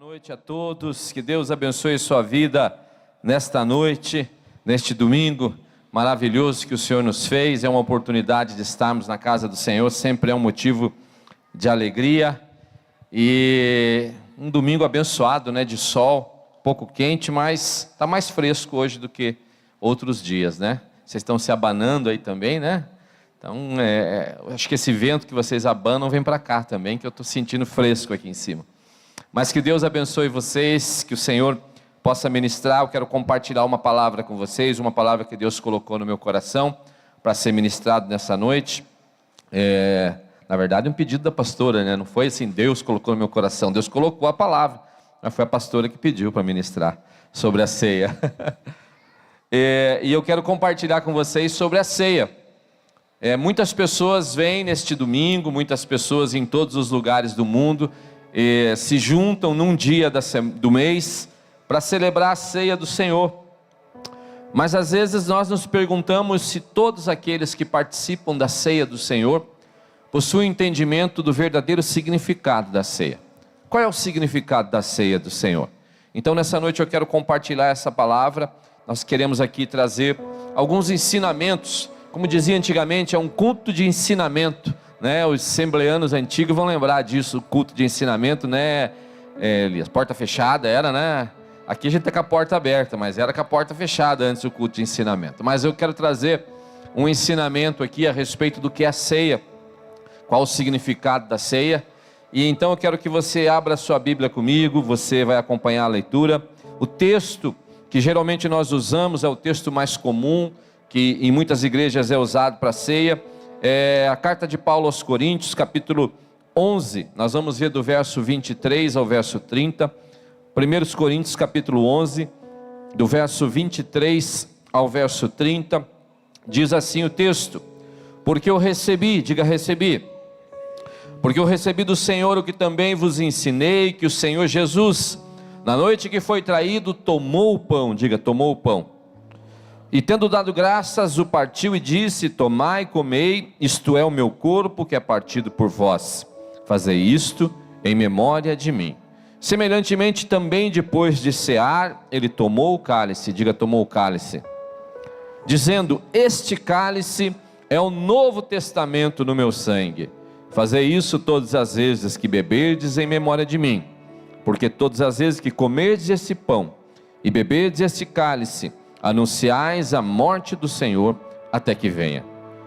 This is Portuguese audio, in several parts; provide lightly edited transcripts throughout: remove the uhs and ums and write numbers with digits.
Boa noite a todos, que Deus abençoe sua vida nesta noite, neste domingo maravilhoso que o Senhor nos fez. É uma oportunidade de estarmos na casa do Senhor, sempre é um motivo de alegria. E um domingo abençoado, né, de sol, pouco quente, mas está mais fresco hoje do que outros dias, né? Vocês estão se abanando aí também, né? Então, acho que esse vento que vocês abanam vem para cá também, que eu estou sentindo fresco aqui em cima. Mas que Deus abençoe vocês, que o Senhor possa ministrar. Eu quero compartilhar uma palavra com vocês, uma palavra que Deus colocou no meu coração para ser ministrado nessa noite. Na verdade, um pedido da pastora, né? Não foi assim, Deus colocou no meu coração, Deus colocou a palavra, mas foi a pastora que pediu para ministrar sobre a ceia. E eu quero compartilhar com vocês sobre a ceia. Muitas pessoas vêm neste domingo, muitas pessoas em todos os lugares do mundo se juntam num dia do mês para celebrar a ceia do Senhor. Mas às vezes nós nos perguntamos se todos aqueles que participam da ceia do Senhor possuem entendimento do verdadeiro significado da ceia. Qual é o significado da ceia do Senhor? Então nessa noite eu quero compartilhar essa palavra. Nós queremos aqui trazer alguns ensinamentos. Como dizia antigamente, é um culto de ensinamento, né? Os assembleanos antigos vão lembrar disso, o culto de ensinamento, né? Elias, porta fechada era, né? Aqui a gente está com a porta aberta, mas era com a porta fechada antes do culto de ensinamento. Mas eu quero trazer um ensinamento aqui a respeito do que é a ceia, qual o significado da ceia. E então eu quero que você abra a sua Bíblia comigo, você vai acompanhar a leitura. O texto que geralmente nós usamos é o texto mais comum, que em muitas igrejas é usado para a ceia. É a carta de Paulo aos Coríntios, capítulo 11, nós vamos ver do verso 23 ao verso 30, 1 Coríntios capítulo 11, do verso 23 ao verso 30, diz assim o texto: porque eu recebi, diga recebi, porque eu recebi do Senhor o que também vos ensinei, que o Senhor Jesus, na noite que foi traído, tomou o pão, diga tomou o pão, e tendo dado graças, o partiu e disse: tomai e comei, isto é o meu corpo que é partido por vós, fazei isto em memória de mim. Semelhantemente também depois de cear, ele tomou o cálice, diga tomou o cálice, dizendo: este cálice é o novo testamento no meu sangue, fazei isso todas as vezes que beberdes em memória de mim, porque todas as vezes que comerdes esse pão e beberdes este cálice, anunciais a morte do Senhor até que venha.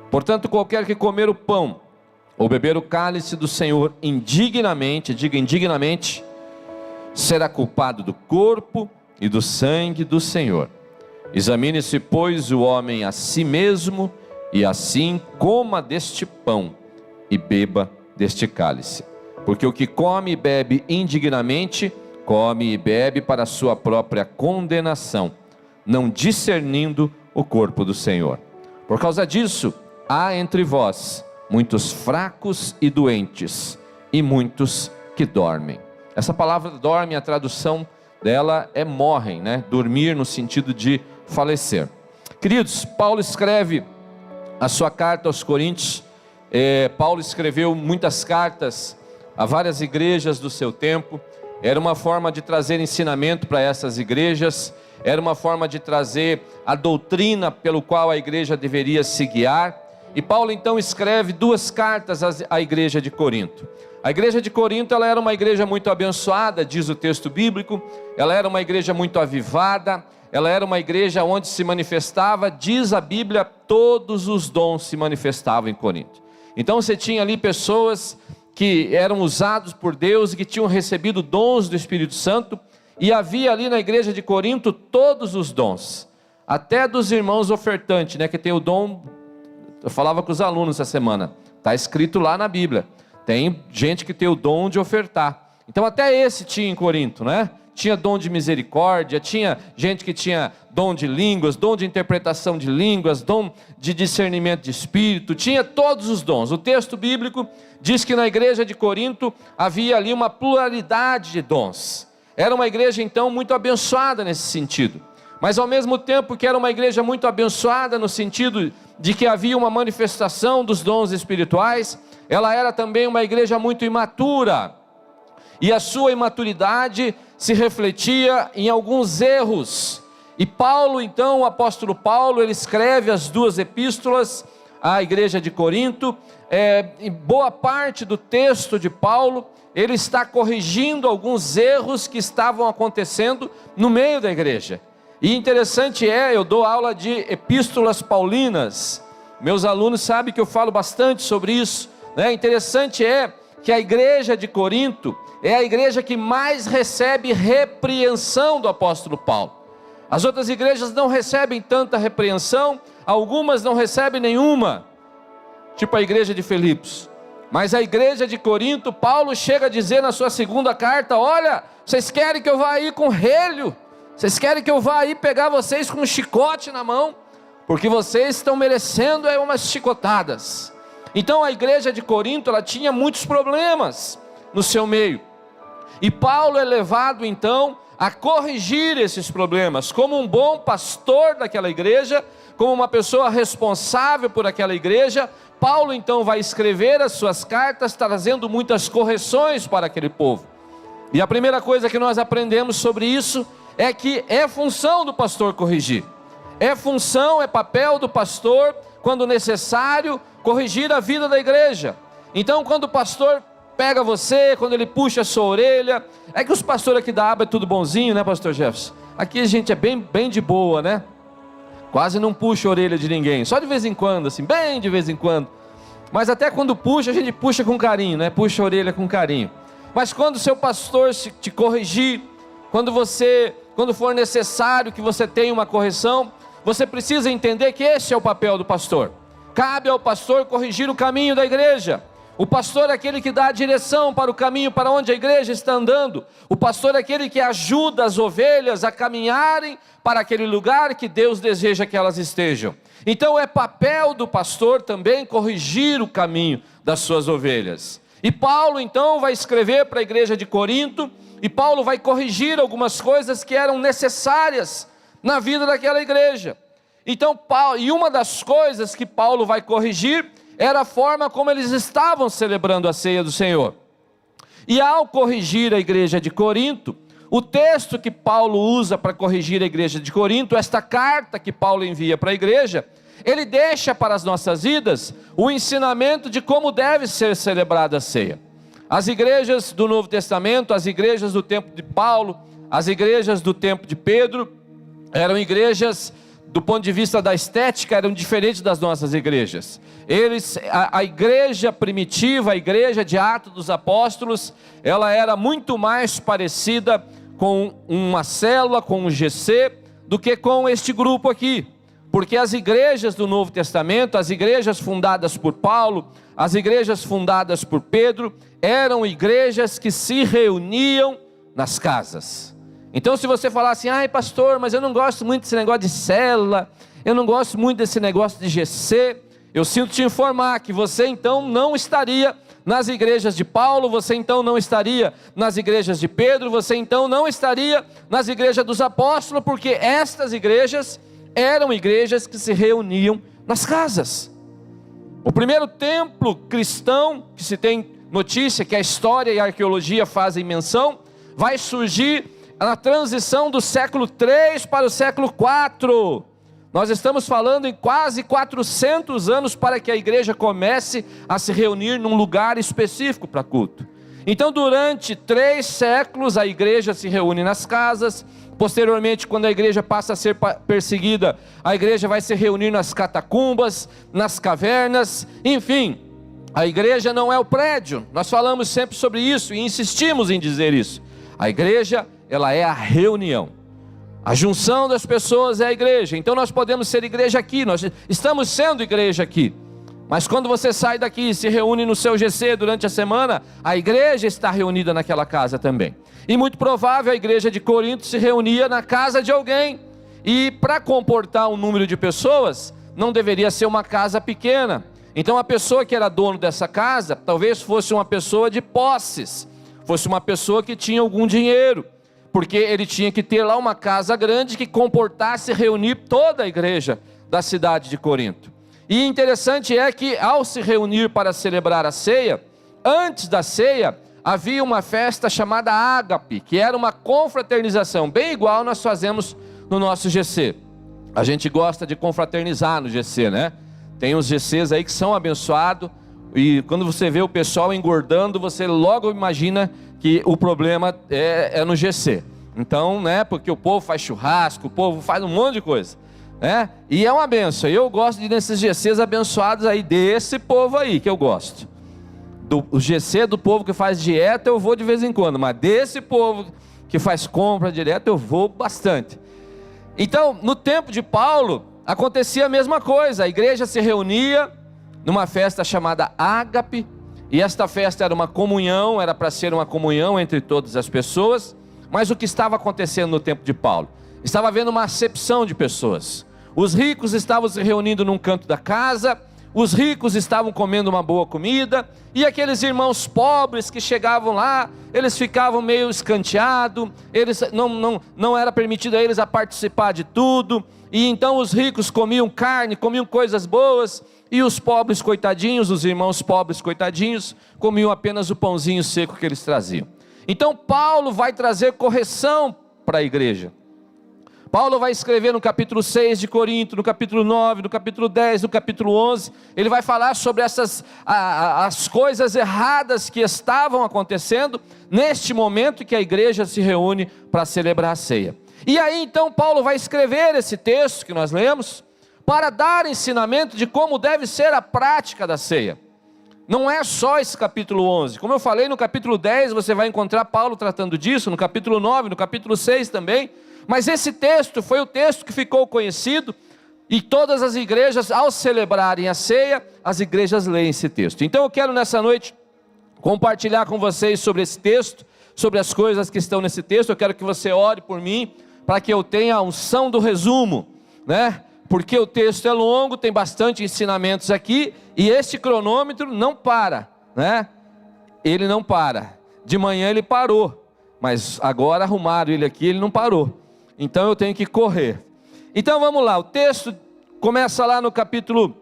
Portanto, qualquer que comer o pão ou beber o cálice do Senhor indignamente, diga indignamente, será culpado do corpo e do sangue do Senhor. Examine-se, pois, o homem a si mesmo, e assim coma deste pão e beba deste cálice. Porque o que come e bebe indignamente, come e bebe para a sua própria condenação, não discernindo o corpo do Senhor. Por causa disso, há entre vós muitos fracos e doentes, e muitos que dormem. Essa palavra dorme, a tradução dela é morrem, né? Dormir no sentido de falecer. Queridos, Paulo escreve a sua carta aos Coríntios. Paulo escreveu muitas cartas a várias igrejas do seu tempo. Era uma forma de trazer ensinamento para essas igrejas, era uma forma de trazer a doutrina pelo qual a igreja deveria se guiar. E Paulo então escreve duas cartas à igreja de Corinto. A igreja de Corinto, ela era uma igreja muito abençoada, diz o texto bíblico. Ela era uma igreja muito avivada, ela era uma igreja onde se manifestava, diz a Bíblia, todos os dons se manifestavam em Corinto. Então você tinha ali pessoas que eram usados por Deus e que tinham recebido dons do Espírito Santo. E havia ali na igreja de Corinto todos os dons, até dos irmãos ofertantes, né, que tem o dom. Eu falava com os alunos essa semana, está escrito lá na Bíblia, tem gente que tem o dom de ofertar. Então até esse tinha em Corinto, né? Tinha dom de misericórdia, tinha gente que tinha dom de línguas, dom de interpretação de línguas, dom de discernimento de espírito, tinha todos os dons. O texto bíblico diz que na igreja de Corinto havia ali uma pluralidade de dons. Era uma igreja então muito abençoada nesse sentido, mas ao mesmo tempo que era uma igreja muito abençoada no sentido de que havia uma manifestação dos dons espirituais, ela era também uma igreja muito imatura. e a sua imaturidade se refletia em alguns erros. E Paulo, então, o apóstolo Paulo, ele escreve as 2 epístolas à igreja de Corinto. Em boa parte do texto de Paulo, ele está corrigindo alguns erros que estavam acontecendo no meio da igreja. E interessante eu dou aula de epístolas paulinas, meus alunos sabem que eu falo bastante sobre isso, né? Interessante que a igreja de Corinto é a igreja que mais recebe repreensão do apóstolo Paulo. As outras igrejas não recebem tanta repreensão, algumas não recebem nenhuma, tipo a igreja de Filipos. Mas a igreja de Corinto, Paulo chega a dizer na sua 2ª carta: olha, vocês querem que eu vá aí com relho? Vocês querem que eu vá aí pegar vocês com um chicote na mão? Porque vocês estão merecendo umas chicotadas. Então a igreja de Corinto, ela tinha muitos problemas no seu meio. E Paulo é levado então a corrigir esses problemas, como um bom pastor daquela igreja, como uma pessoa responsável por aquela igreja. Paulo então vai escrever as suas cartas, trazendo muitas correções para aquele povo. E a primeira coisa que nós aprendemos sobre isso é que é função do pastor corrigir. É função, é papel do pastor, quando necessário, corrigir a vida da igreja. Então, quando o pastor pega você, quando ele puxa a sua orelha, é que os pastores aqui da aba é tudo bonzinho, né, pastor Jefferson? Aqui a gente é bem de boa, né? Quase não puxa a orelha de ninguém, só de vez em quando, assim, bem de vez em quando. Mas até quando puxa, a gente puxa com carinho, né? Puxa a orelha com carinho. Mas quando o seu pastor te corrigir, quando for necessário que você tenha uma correção, você precisa entender que esse é o papel do pastor. Cabe ao pastor corrigir o caminho da igreja. O pastor é aquele que dá a direção para o caminho para onde a igreja está andando. O pastor é aquele que ajuda as ovelhas a caminharem para aquele lugar que Deus deseja que elas estejam. Então é papel do pastor também corrigir o caminho das suas ovelhas. E Paulo então vai escrever para a igreja de Corinto, e Paulo vai corrigir algumas coisas que eram necessárias na vida daquela igreja. Então, e uma das coisas que Paulo vai corrigir era a forma como eles estavam celebrando a ceia do Senhor. E ao corrigir a igreja de Corinto, o texto que Paulo usa para corrigir a igreja de Corinto, esta carta que Paulo envia para a igreja, ele deixa para as nossas vidas o ensinamento de como deve ser celebrada a ceia. As igrejas do Novo Testamento, as igrejas do tempo de Paulo, as igrejas do tempo de Pedro, eram igrejas, do ponto de vista da estética, eram diferentes das nossas igrejas. A igreja primitiva, a igreja de Atos dos Apóstolos, ela era muito mais parecida com uma célula, com um GC, do que com este grupo aqui. Porque as igrejas do Novo Testamento, as igrejas fundadas por Paulo, as igrejas fundadas por Pedro, eram igrejas que se reuniam nas casas. Então, se você falar assim: ai pastor, mas eu não gosto muito desse negócio de célula, eu não gosto muito desse negócio de GC, eu sinto te informar que você então não estaria nas igrejas de Paulo, você então não estaria nas igrejas de Pedro, você então não estaria nas igrejas dos apóstolos, porque estas igrejas eram igrejas que se reuniam nas casas. O primeiro templo cristão que se tem notícia, que a história e a arqueologia fazem menção, vai surgir na transição do século 3 para o século 4. Nós estamos falando em quase 400 anos para que a igreja comece a se reunir num lugar específico para culto. Então, durante 3 séculos, a igreja se reúne nas casas. Posteriormente, quando a igreja passa a ser perseguida, a igreja vai se reunir nas catacumbas, nas cavernas, enfim. A igreja não é o prédio, nós falamos sempre sobre isso e insistimos em dizer isso. A igreja, ela é a reunião. A junção das pessoas é a igreja. Então nós podemos ser igreja aqui, nós estamos sendo igreja aqui. Mas quando você sai daqui e se reúne no seu GC durante a semana, a igreja está reunida naquela casa também. E muito provável a igreja de Corinto se reunia na casa de alguém. E para comportar um número de pessoas, não deveria ser uma casa pequena. Então a pessoa que era dono dessa casa, talvez fosse uma pessoa de posses, fosse uma pessoa que tinha algum dinheiro, porque ele tinha que ter lá uma casa grande que comportasse e reunir toda a igreja da cidade de Corinto. E interessante é que ao se reunir para celebrar a ceia, antes da ceia, havia uma festa chamada Ágape, que era uma confraternização, bem igual nós fazemos no nosso GC. A gente gosta de confraternizar no GC, né? Tem uns GCs aí que são abençoados, e quando você vê o pessoal engordando, você logo imagina que o problema é no GC. Então, né, porque o povo faz churrasco, o povo faz um monte de coisa, né? E é uma benção. Eu gosto de ir nesses GCs abençoados aí, desse povo aí que eu gosto. O GC do povo que faz dieta eu vou de vez em quando, mas desse povo que faz compra direta eu vou bastante. Então, no tempo de Paulo, acontecia a mesma coisa. A igreja se reunia numa festa chamada Ágape, e esta festa era uma comunhão, era para ser uma comunhão entre todas as pessoas. Mas o que estava acontecendo no tempo de Paulo? Estava havendo uma acepção de pessoas. Os ricos estavam se reunindo num canto da casa, os ricos estavam comendo uma boa comida, e aqueles irmãos pobres que chegavam lá, eles ficavam meio escanteados, eles não era permitido a eles a participar de tudo, e então os ricos comiam carne, comiam coisas boas, e os pobres coitadinhos, os irmãos pobres coitadinhos, comiam apenas o pãozinho seco que eles traziam. Então Paulo vai trazer correção para a igreja. Paulo vai escrever no capítulo 6 de Corinto, no capítulo 9, no capítulo 10, no capítulo 11, ele vai falar sobre as coisas erradas que estavam acontecendo neste momento que a igreja se reúne para celebrar a ceia. E aí então Paulo vai escrever esse texto que nós lemos, para dar ensinamento de como deve ser a prática da ceia. Não é só esse capítulo 11, como eu falei, no capítulo 10 você vai encontrar Paulo tratando disso, no capítulo 9, no capítulo 6 também, mas esse texto foi o texto que ficou conhecido, e todas as igrejas, ao celebrarem a ceia, as igrejas leem esse texto. Então eu quero nessa noite compartilhar com vocês sobre esse texto, sobre as coisas que estão nesse texto. Eu quero que você ore por mim, para que eu tenha a unção do resumo, né? Porque o texto é longo, tem bastante ensinamentos aqui, e este cronômetro não para, né? Ele não para. De manhã ele parou, mas agora arrumaram ele aqui, ele não parou. Então eu tenho que correr. Então vamos lá, o texto começa lá no capítulo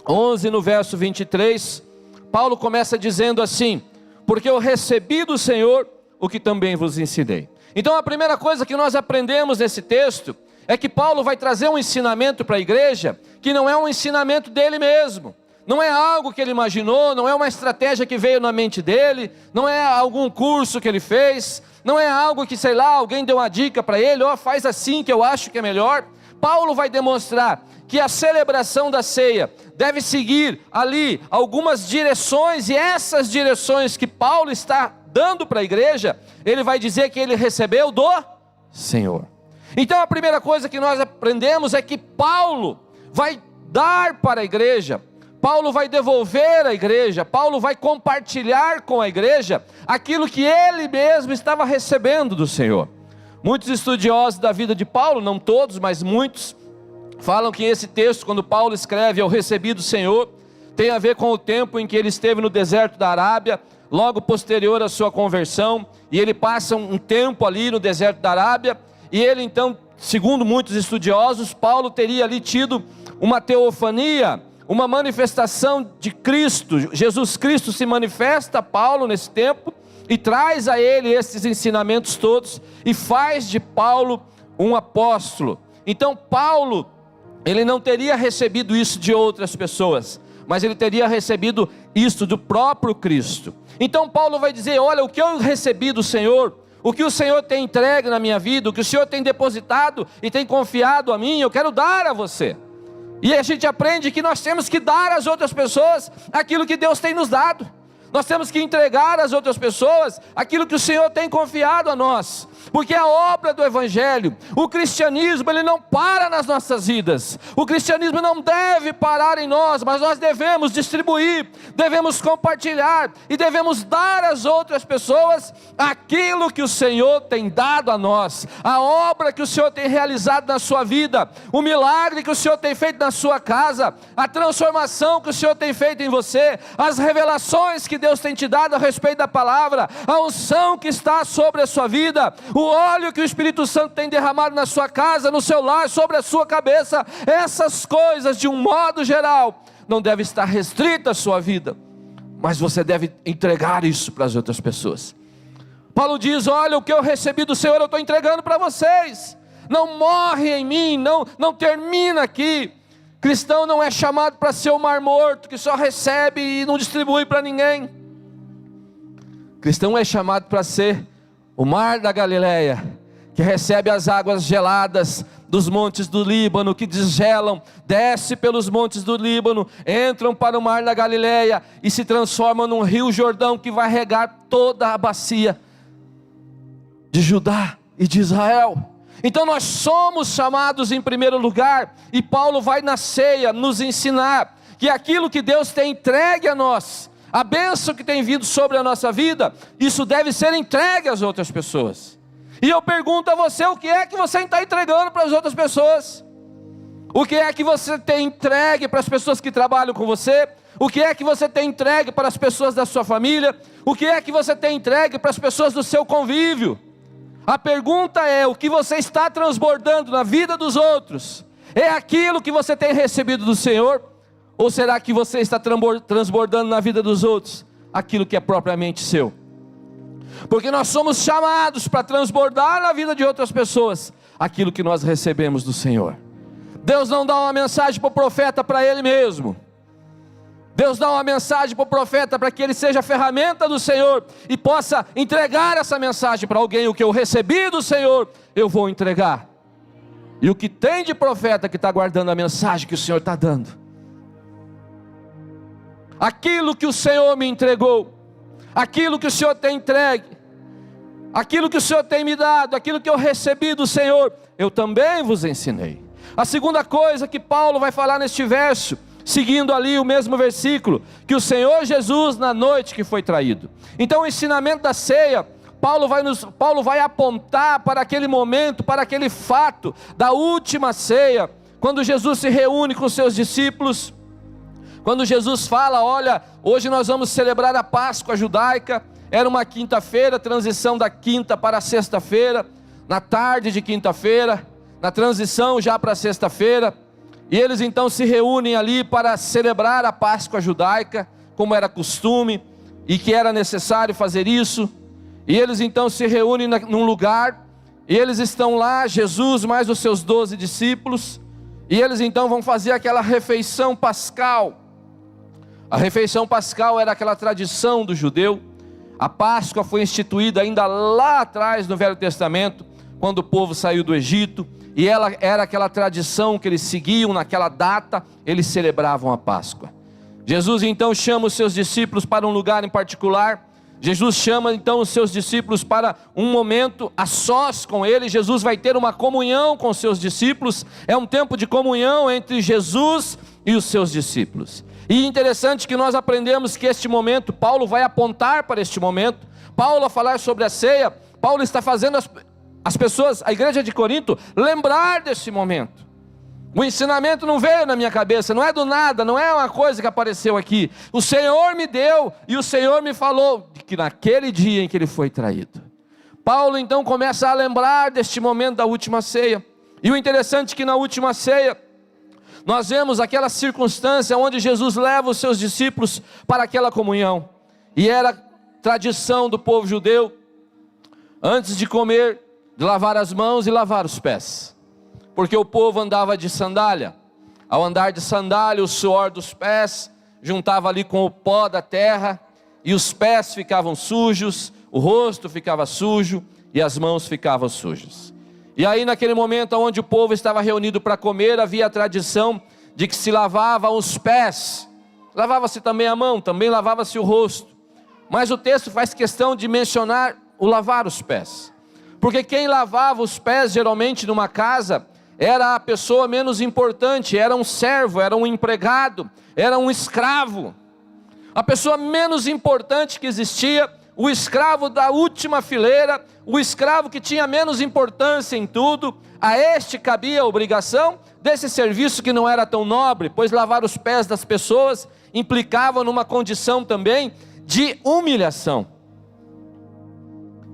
11, no verso 23. Paulo começa dizendo assim: porque eu recebi do Senhor o que também vos ensinei. Então a primeira coisa que nós aprendemos nesse texto é que Paulo vai trazer um ensinamento para a igreja, que não é um ensinamento dele mesmo, não é algo que ele imaginou, não é uma estratégia que veio na mente dele, não é algum curso que ele fez, não é algo que, sei lá, alguém deu uma dica para ele, ó, faz assim que eu acho que é melhor. Paulo vai demonstrar que a celebração da ceia deve seguir ali algumas direções, e essas direções que Paulo está dando para a igreja, ele vai dizer que ele recebeu do Senhor. Então a primeira coisa que nós aprendemos é que Paulo vai dar para a igreja, Paulo vai devolver à igreja, Paulo vai compartilhar com a igreja aquilo que ele mesmo estava recebendo do Senhor. Muitos estudiosos da vida de Paulo, não todos, mas muitos, falam que esse texto, quando Paulo escreve eu recebi do Senhor, tem a ver com o tempo em que ele esteve no deserto da Arábia, logo posterior à sua conversão, e ele passa um tempo ali no deserto da Arábia, e ele então, segundo muitos estudiosos, Paulo teria ali tido uma teofania, uma manifestação de Cristo. Jesus Cristo se manifesta a Paulo nesse tempo, e traz a ele esses ensinamentos todos, e faz de Paulo um apóstolo. Então Paulo, ele não teria recebido isso de outras pessoas, mas ele teria recebido isso do próprio Cristo. Então Paulo vai dizer, olha, o que eu recebi do Senhor, o que o Senhor tem entregue na minha vida, o que o Senhor tem depositado e tem confiado a mim, eu quero dar a você. E a gente aprende que nós temos que dar às outras pessoas aquilo que Deus tem nos dado. Nós temos que entregar às outras pessoas aquilo que o Senhor tem confiado a nós, porque a obra do Evangelho, o cristianismo, ele não para nas nossas vidas, o cristianismo não deve parar em nós, mas nós devemos distribuir, devemos compartilhar, e devemos dar às outras pessoas aquilo que o Senhor tem dado a nós, a obra que o Senhor tem realizado na sua vida, o milagre que o Senhor tem feito na sua casa, a transformação que o Senhor tem feito em você, as revelações que Deus tem te dado a respeito da palavra, a unção que está sobre a sua vida, o óleo que o Espírito Santo tem derramado na sua casa, no seu lar, sobre a sua cabeça. Essas coisas, de um modo geral, não devem estar restritas à sua vida. mas você deve entregar isso para as outras pessoas. Paulo diz: olha, o que eu recebi do Senhor eu estou entregando para vocês. Não morre em mim, não termina aqui. Cristão não é chamado para ser o mar morto, que só recebe e não distribui para ninguém. Cristão é chamado para ser o mar da Galileia, que recebe as águas geladas dos montes do Líbano, que desgelam, desce pelos montes do Líbano, entram para o mar da Galileia e se transformam num rio Jordão que vai regar toda a bacia de Judá e de Israel. Então nós somos chamados em primeiro lugar, e Paulo vai na ceia nos ensinar que aquilo que Deus tem entregue a nós, a bênção que tem vindo sobre a nossa vida, isso deve ser entregue às outras pessoas. E eu pergunto a você: o que é que você está entregando para as outras pessoas? O que é que você tem entregue para as pessoas que trabalham com você? O que é que você tem entregue para as pessoas da sua família? O que é que você tem entregue para as pessoas do seu convívio? A pergunta é: o que você está transbordando na vida dos outros é aquilo que você tem recebido do Senhor? Ou será que você está transbordando na vida dos outros aquilo que é propriamente seu? Porque nós somos chamados para transbordar na vida de outras pessoas aquilo que nós recebemos do Senhor. Deus não dá uma mensagem para o profeta para ele mesmo. Deus dá uma mensagem para o profeta para que ele seja a ferramenta do Senhor e possa entregar essa mensagem para alguém. O que eu recebi do Senhor, eu vou entregar. E o que tem de profeta que está guardando a mensagem que o Senhor está dando? Aquilo que o Senhor me entregou, aquilo que o Senhor tem entregue, aquilo que o Senhor tem me dado, aquilo que eu recebi do Senhor, eu também vos ensinei. A segunda coisa que Paulo vai falar neste verso, seguindo ali o mesmo versículo, que o Senhor Jesus na noite que foi traído. Então o ensinamento da ceia, Paulo vai apontar para aquele momento, para aquele fato da última ceia, quando Jesus se reúne com seus discípulos, quando Jesus fala: olha, hoje nós vamos celebrar a Páscoa judaica. Era uma quinta-feira, transição da quinta para a sexta-feira, na tarde de quinta-feira, na transição já para sexta-feira. E eles então se reúnem ali para celebrar a Páscoa judaica, como era costume, e que era necessário fazer isso. E eles então se reúnem num lugar, e eles estão lá, Jesus mais os seus 12 discípulos, e eles então vão fazer aquela refeição pascal. A refeição pascal era aquela tradição do judeu. A Páscoa foi instituída ainda lá atrás no Velho Testamento, quando o povo saiu do Egito, e ela era aquela tradição que eles seguiam naquela data, eles celebravam a Páscoa. Jesus então chama os seus discípulos para um lugar em particular. Jesus chama então os seus discípulos para um momento a sós com ele. Jesus vai ter uma comunhão com os seus discípulos. É um tempo de comunhão entre Jesus e os seus discípulos. E interessante que nós aprendemos que este momento, Paulo vai apontar para este momento. Paulo, a falar sobre a ceia, Paulo está fazendo as pessoas, a igreja de Corinto, lembrar desse momento. O ensinamento não veio na minha cabeça, não é do nada, não é uma coisa que apareceu aqui. O Senhor me deu e o Senhor me falou de que naquele dia em que ele foi traído. Paulo então começa a lembrar deste momento da última ceia. E o interessante é que na última ceia, nós vemos aquela circunstância onde Jesus leva os seus discípulos para aquela comunhão. E era tradição do povo judeu, antes de comer, de lavar as mãos e lavar os pés. Porque o povo andava de sandália. Ao andar de sandália, o suor dos pés juntava ali com o pó da terra, e os pés ficavam sujos, o rosto ficava sujo e as mãos ficavam sujas. E aí naquele momento onde o povo estava reunido para comer, havia a tradição de que se lavava os pés, lavava-se também a mão, também lavava-se o rosto. Mas o texto faz questão de mencionar o lavar os pés, porque quem lavava os pés geralmente numa casa era a pessoa menos importante, era um servo, era um empregado, era um escravo. A pessoa menos importante que existia, o escravo da última fileira, o escravo que tinha menos importância em tudo, a este cabia a obrigação desse serviço que não era tão nobre, pois lavar os pés das pessoas implicava numa condição também de humilhação.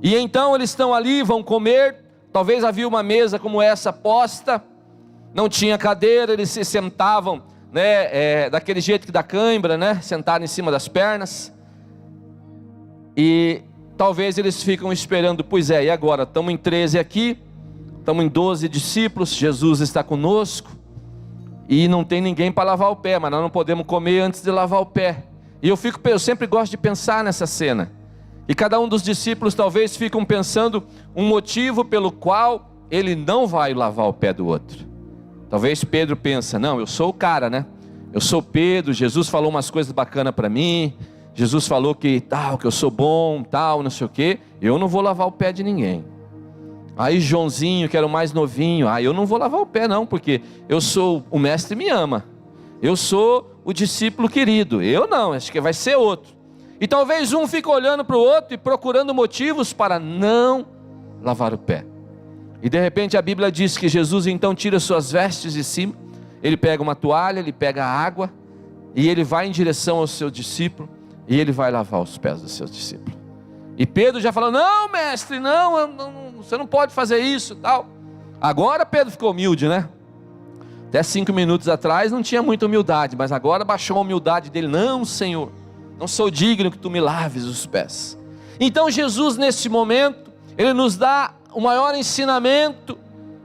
E então eles estão ali, vão comer, talvez havia uma mesa como essa posta, não tinha cadeira, eles se sentavam, daquele jeito que dá cãibra, sentado em cima das pernas. E talvez eles ficam esperando, pois é, e agora? Estamos em 13 aqui, estamos em 12 discípulos, Jesus está conosco, e não tem ninguém para lavar o pé, mas nós não podemos comer antes de lavar o pé. E eu sempre gosto de pensar nessa cena. E cada um dos discípulos talvez ficam pensando um motivo pelo qual ele não vai lavar o pé do outro. Talvez Pedro pensa, não, eu sou o cara, né? Eu sou Pedro, Jesus falou umas coisas bacanas para mim, Jesus falou que tal, que eu sou bom, tal, não sei o quê, eu não vou lavar o pé de ninguém. Aí Joãozinho, que era o mais novinho, eu não vou lavar o pé não, porque o mestre me ama, eu sou o discípulo querido, eu não, acho que vai ser outro. E talvez um fique olhando para o outro e procurando motivos para não lavar o pé. E de repente a Bíblia diz que Jesus então tira suas vestes de cima, ele pega uma toalha, ele pega água, e ele vai em direção ao seu discípulo, e ele vai lavar os pés do seu discípulo. E Pedro já falou, não mestre, não, você não pode fazer isso, tal. Agora Pedro ficou humilde, né? Até 5 minutos atrás não tinha muita humildade, mas agora baixou a humildade dele, não Senhor, não sou digno que tu me laves os pés. Então Jesus nesse momento, ele nos dá o maior ensinamento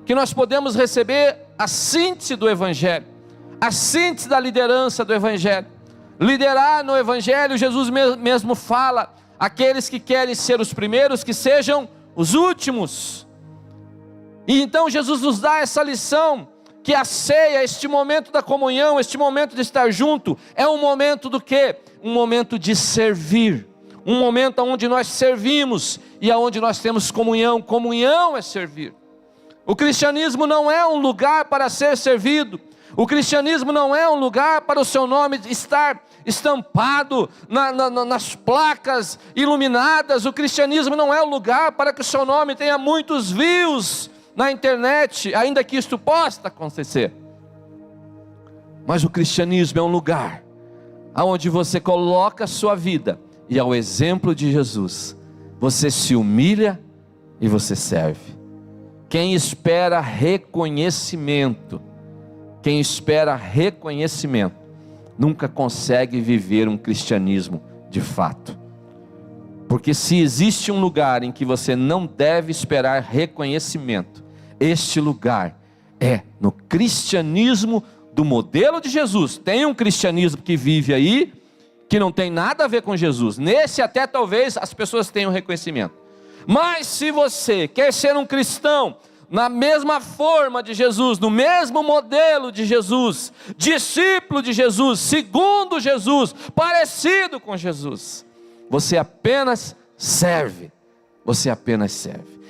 que nós podemos receber, a síntese do Evangelho, a síntese da liderança do Evangelho. Liderar no Evangelho, Jesus mesmo fala, aqueles que querem ser os primeiros, que sejam os últimos. E então Jesus nos dá essa lição, que a ceia, este momento da comunhão, este momento de estar junto, é um momento do quê? Um momento de servir, um momento onde nós servimos, e onde nós temos comunhão. Comunhão é servir. O cristianismo não é um lugar para ser servido, o cristianismo não é um lugar para o seu nome estar estampado nas placas iluminadas, o cristianismo não é um lugar para que o seu nome tenha muitos views na internet, ainda que isto possa acontecer. Mas o cristianismo é um lugar onde você coloca a sua vida, e ao exemplo de Jesus, você se humilha e você serve. Quem espera reconhecimento, nunca consegue viver um cristianismo de fato. Porque se existe um lugar em que você não deve esperar reconhecimento, este lugar é no cristianismo do modelo de Jesus. Tem um cristianismo que vive aí, que não tem nada a ver com Jesus. Nesse até talvez as pessoas tenham reconhecimento. Mas se você quer ser um cristão na mesma forma de Jesus, no mesmo modelo de Jesus, discípulo de Jesus, segundo Jesus, parecido com Jesus, você apenas serve.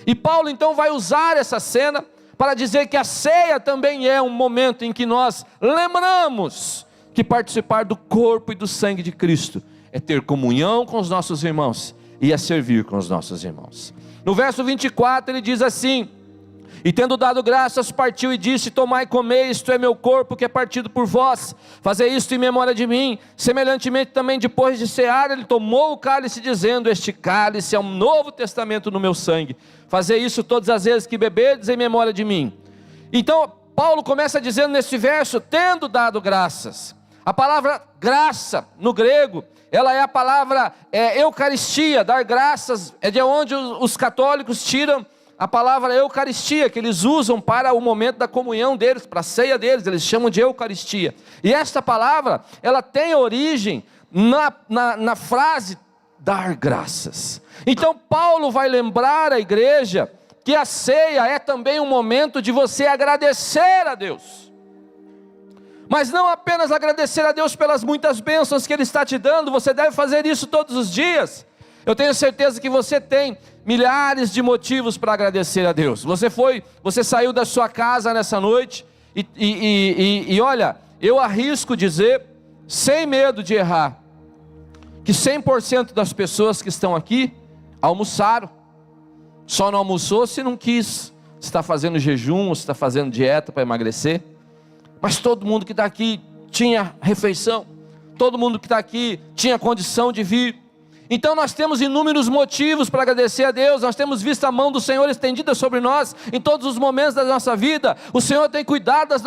E Paulo então vai usar essa cena para dizer que a ceia também é um momento em que nós lembramos que participar do corpo e do sangue de Cristo é ter comunhão com os nossos irmãos e a servir com os nossos irmãos. No verso 24 ele diz assim: e tendo dado graças, partiu e disse: tomai e comei, isto é meu corpo que é partido por vós, fazei isto em memória de mim. Semelhantemente também depois de cear, ele tomou o cálice dizendo: este cálice é um novo testamento no meu sangue, fazei isso todas as vezes que beberdes em memória de mim. Então Paulo começa dizendo nesse verso, tendo dado graças. A palavra graça no grego, ela é a palavra eucaristia. Dar graças é de onde os católicos tiram a palavra eucaristia, que eles usam para o momento da comunhão deles, para a ceia deles, eles chamam de eucaristia. E esta palavra, ela tem origem na frase dar graças. Então Paulo vai lembrar a igreja que a ceia é também um momento de você agradecer a Deus. Mas não apenas agradecer a Deus pelas muitas bênçãos que Ele está te dando, você deve fazer isso todos os dias. Eu tenho certeza que você tem milhares de motivos para agradecer a Deus. Você saiu da sua casa nessa noite e olha, eu arrisco dizer, sem medo de errar, que 100% das pessoas que estão aqui almoçaram. Só não almoçou se não quis, se está fazendo jejum, ou se está fazendo dieta para emagrecer. Mas todo mundo que está aqui tinha refeição, todo mundo que está aqui tinha condição de vir. Então nós temos inúmeros motivos para agradecer a Deus. Nós temos visto a mão do Senhor estendida sobre nós em todos os momentos da nossa vida. O Senhor tem cuidado das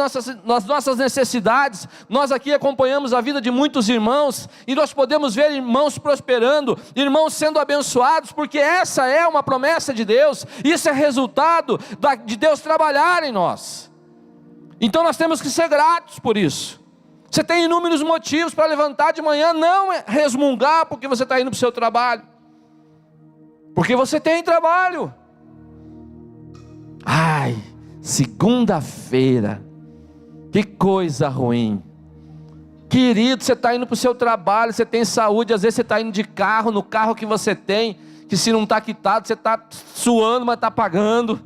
nossas necessidades. Nós aqui acompanhamos a vida de muitos irmãos e nós podemos ver irmãos prosperando, irmãos sendo abençoados, porque essa é uma promessa de Deus. Isso é resultado de Deus trabalhar em nós. Então nós temos que ser gratos por isso. Você tem inúmeros motivos para levantar de manhã, não resmungar porque você está indo para o seu trabalho, porque você tem trabalho. Ai, segunda-feira, que coisa ruim. Querido, você está indo para o seu trabalho, você tem saúde, às vezes você está indo de carro, no carro que você tem, que se não está quitado, você está suando, mas está pagando.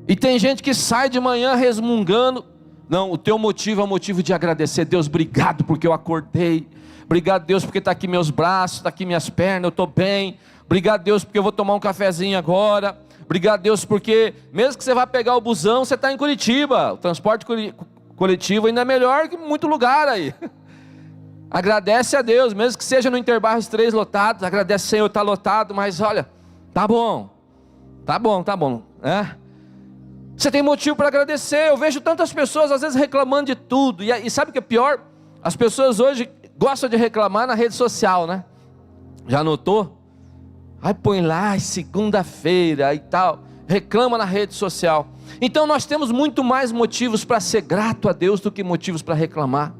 E tem gente que sai de manhã resmungando. Não, o teu motivo é o motivo de agradecer. Deus, obrigado porque eu acordei. Obrigado, Deus, porque está aqui meus braços, está aqui minhas pernas, eu estou bem. Obrigado, Deus, porque eu vou tomar um cafezinho agora. Obrigado, Deus, porque mesmo que você vá pegar o busão, você está em Curitiba. O transporte coletivo ainda é melhor que muito lugar aí. Agradece a Deus, mesmo que seja no Interbarros 3 lotados. Agradece, Senhor, está lotado, mas olha, tá bom. Tá bom, né? Você tem motivo para agradecer. Eu vejo tantas pessoas às vezes reclamando de tudo. E sabe o que é pior? As pessoas hoje gostam de reclamar na rede social, né? Já notou? Aí põe lá, segunda-feira e tal. Reclama na rede social. Então nós temos muito mais motivos para ser grato a Deus do que motivos para reclamar.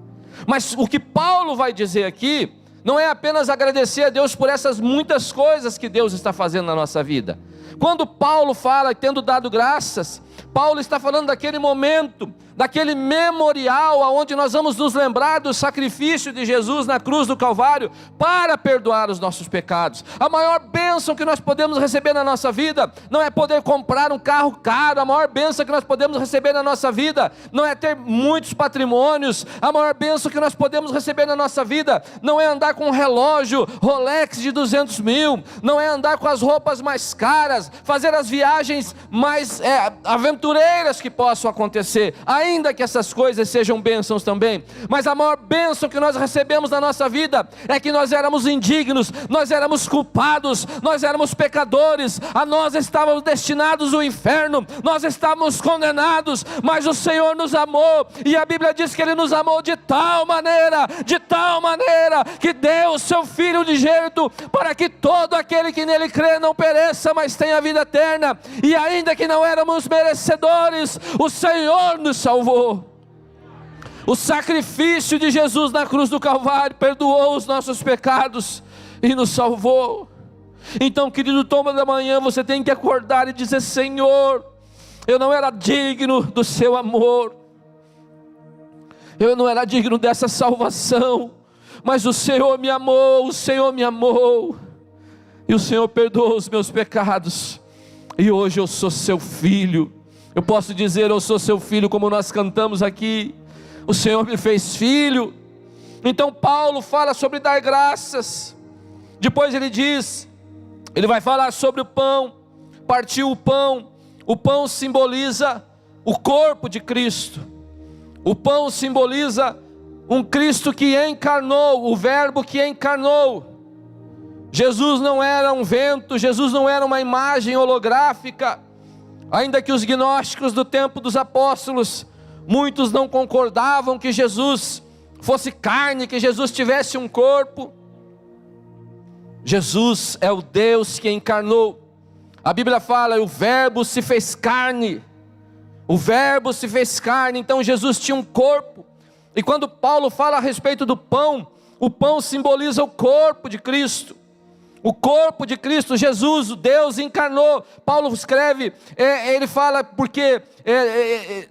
Mas o que Paulo vai dizer aqui não é apenas agradecer a Deus por essas muitas coisas que Deus está fazendo na nossa vida. Quando Paulo fala, tendo dado graças, Paulo está falando daquele momento, daquele memorial, onde nós vamos nos lembrar do sacrifício de Jesus na cruz do Calvário, para perdoar os nossos pecados. A maior bênção que nós podemos receber na nossa vida, não é poder comprar um carro caro. A maior bênção que nós podemos receber na nossa vida, não é ter muitos patrimônios. A maior bênção que nós podemos receber na nossa vida, não é andar com um relógio Rolex de 200 mil, não é andar com as roupas mais caras, fazer as viagens mais aventureiras que possam acontecer, ainda que essas coisas sejam bênçãos também. Mas a maior bênção que nós recebemos na nossa vida, é que nós éramos indignos, nós éramos culpados, nós éramos pecadores, a nós estávamos destinados ao inferno, nós estávamos condenados, mas o Senhor nos amou, e a Bíblia diz que Ele nos amou de tal maneira, que deu o seu Filho unigênito, para que todo aquele que nele crê não pereça, mas tenha a vida eterna. E ainda que não éramos merecedores, o Senhor nos salvou. O sacrifício de Jesus na cruz do Calvário perdoou os nossos pecados e nos salvou. Então, querido, toma da manhã, você tem que acordar e dizer: Senhor, eu não era digno do seu amor, eu não era digno dessa salvação, mas o Senhor me amou, e o Senhor perdoou os meus pecados, e hoje eu sou seu filho. Eu posso dizer: eu sou seu filho, como nós cantamos aqui. O Senhor me fez filho. Então Paulo fala sobre dar graças. Depois ele vai falar sobre o pão. Partiu o pão. O pão simboliza o corpo de Cristo. O pão simboliza um Cristo que encarnou, o Verbo que encarnou. Jesus não era um vento, Jesus não era uma imagem holográfica. Ainda que os gnósticos do tempo dos apóstolos, muitos não concordavam que Jesus fosse carne, que Jesus tivesse um corpo. Jesus é o Deus que encarnou. A Bíblia fala: o Verbo se fez carne. O Verbo se fez carne. Então Jesus tinha um corpo. E quando Paulo fala a respeito do pão, o pão simboliza o corpo de Cristo. O corpo de Cristo, Jesus, o Deus encarnou. Paulo escreve, ele fala porque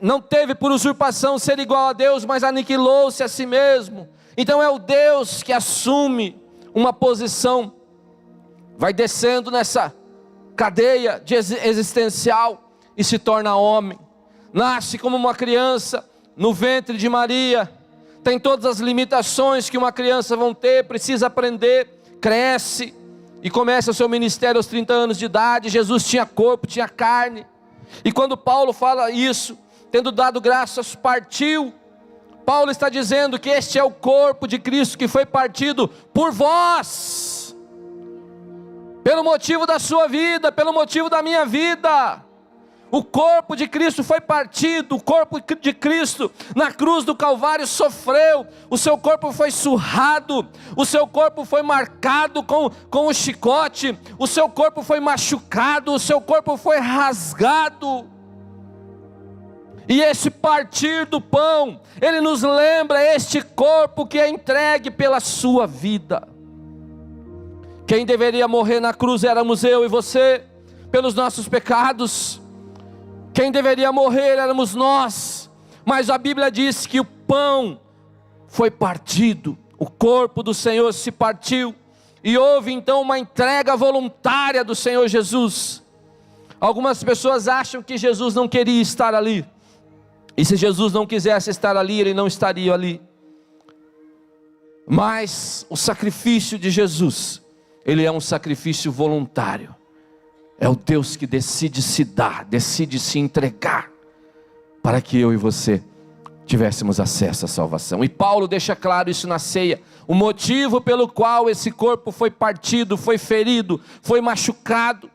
não teve por usurpação ser igual a Deus, mas aniquilou-se a si mesmo. Então é o Deus que assume uma posição, vai descendo nessa cadeia existencial e se torna homem. Nasce como uma criança no ventre de Maria, tem todas as limitações que uma criança vão ter, precisa aprender, cresce e começa o seu ministério aos 30 anos de idade. Jesus tinha corpo, tinha carne. E quando Paulo fala isso, tendo dado graças, partiu Paulo está dizendo que este é o corpo de Cristo que foi partido por vós, pelo motivo da sua vida, pelo motivo da minha vida. O corpo de Cristo foi partido, o corpo de Cristo na cruz do Calvário sofreu, o seu corpo foi surrado, o seu corpo foi marcado com o chicote, o seu corpo foi machucado, o seu corpo foi rasgado. E esse partir do pão, ele nos lembra este corpo que é entregue pela sua vida. Quem deveria morrer na cruz éramos eu e você, pelos nossos pecados. Quem deveria morrer éramos nós, mas a Bíblia diz que o pão foi partido, o corpo do Senhor se partiu, e houve então uma entrega voluntária do Senhor Jesus. Algumas pessoas acham que Jesus não queria estar ali, e se Jesus não quisesse estar ali, Ele não estaria ali. Mas o sacrifício de Jesus, Ele é um sacrifício voluntário. É o Deus que decide se dar, decide se entregar, para que eu e você tivéssemos acesso à salvação. E Paulo deixa claro isso na ceia, o motivo pelo qual esse corpo foi partido, foi ferido, foi machucado.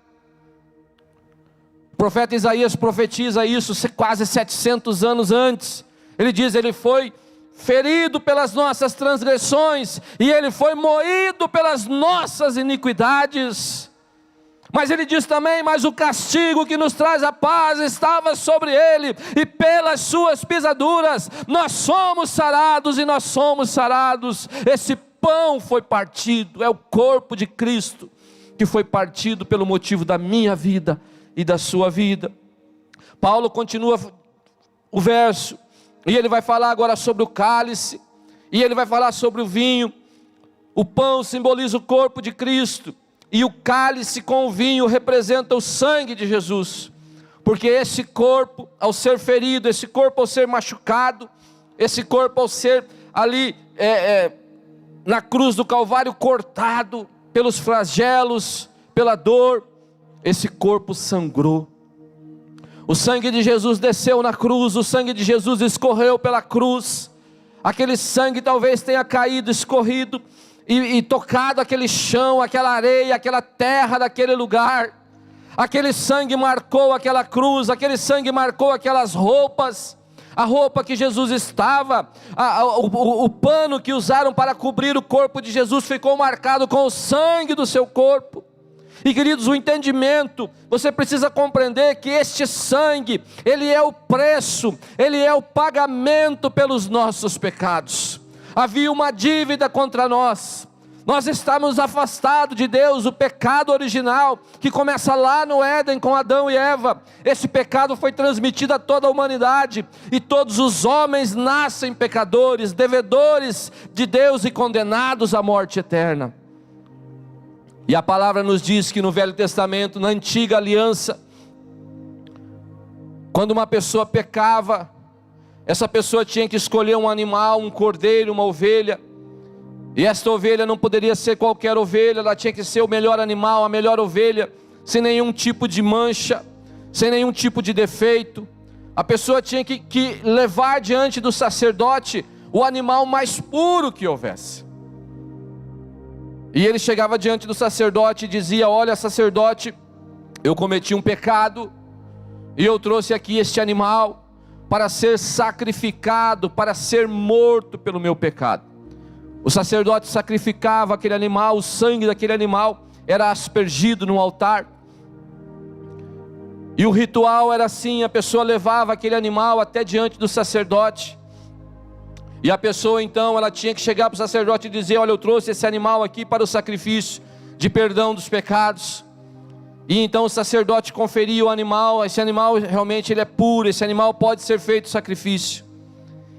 O profeta Isaías profetiza isso quase 700 anos antes. Ele diz, ele foi ferido pelas nossas transgressões, e ele foi moído pelas nossas iniquidades. Mas ele diz também, mas o castigo que nos traz a paz estava sobre ele, e pelas suas pisaduras nós somos sarados, e nós somos sarados. Esse pão foi partido, é o corpo de Cristo, que foi partido pelo motivo da minha vida e da sua vida. Paulo continua o verso, e ele vai falar agora sobre o cálice, e ele vai falar sobre o vinho. O pão simboliza o corpo de Cristo, e o cálice com o vinho representa o sangue de Jesus, porque esse corpo ao ser ferido, esse corpo ao ser machucado, esse corpo ao ser ali na cruz do Calvário cortado pelos flagelos, pela dor, esse corpo sangrou. O sangue de Jesus desceu na cruz, o sangue de Jesus escorreu pela cruz. Aquele sangue talvez tenha caído, escorrido e tocado aquele chão, aquela areia, aquela terra daquele lugar. Aquele sangue marcou aquela cruz, aquele sangue marcou aquelas roupas, a roupa que Jesus estava, o pano que usaram para cobrir o corpo de Jesus ficou marcado com o sangue do seu corpo. E queridos, o entendimento, você precisa compreender que este sangue, ele é o preço, ele é o pagamento pelos nossos pecados. Havia uma dívida contra nós, nós estávamos afastados de Deus, o pecado original, que começa lá no Éden com Adão e Eva. Esse pecado foi transmitido a toda a humanidade, e todos os homens nascem pecadores, devedores de Deus e condenados à morte eterna. E a palavra nos diz que no Velho Testamento, na antiga aliança, quando uma pessoa pecava, essa pessoa tinha que escolher um animal, um cordeiro, uma ovelha. E esta ovelha não poderia ser qualquer ovelha, ela tinha que ser o melhor animal, a melhor ovelha, sem nenhum tipo de mancha, sem nenhum tipo de defeito. A pessoa tinha que levar diante do sacerdote o animal mais puro que houvesse. E ele chegava diante do sacerdote e dizia: olha, sacerdote, eu cometi um pecado, e eu trouxe aqui este animal para ser sacrificado, para ser morto pelo meu pecado. O sacerdote sacrificava aquele animal, o sangue daquele animal era aspergido no altar. E o ritual era assim: a pessoa levava aquele animal até diante do sacerdote. E a pessoa então, ela tinha que chegar para o sacerdote e dizer: olha, eu trouxe esse animal aqui para o sacrifício de perdão dos pecados. E então o sacerdote conferia o animal, esse animal realmente ele é puro, esse animal pode ser feito sacrifício.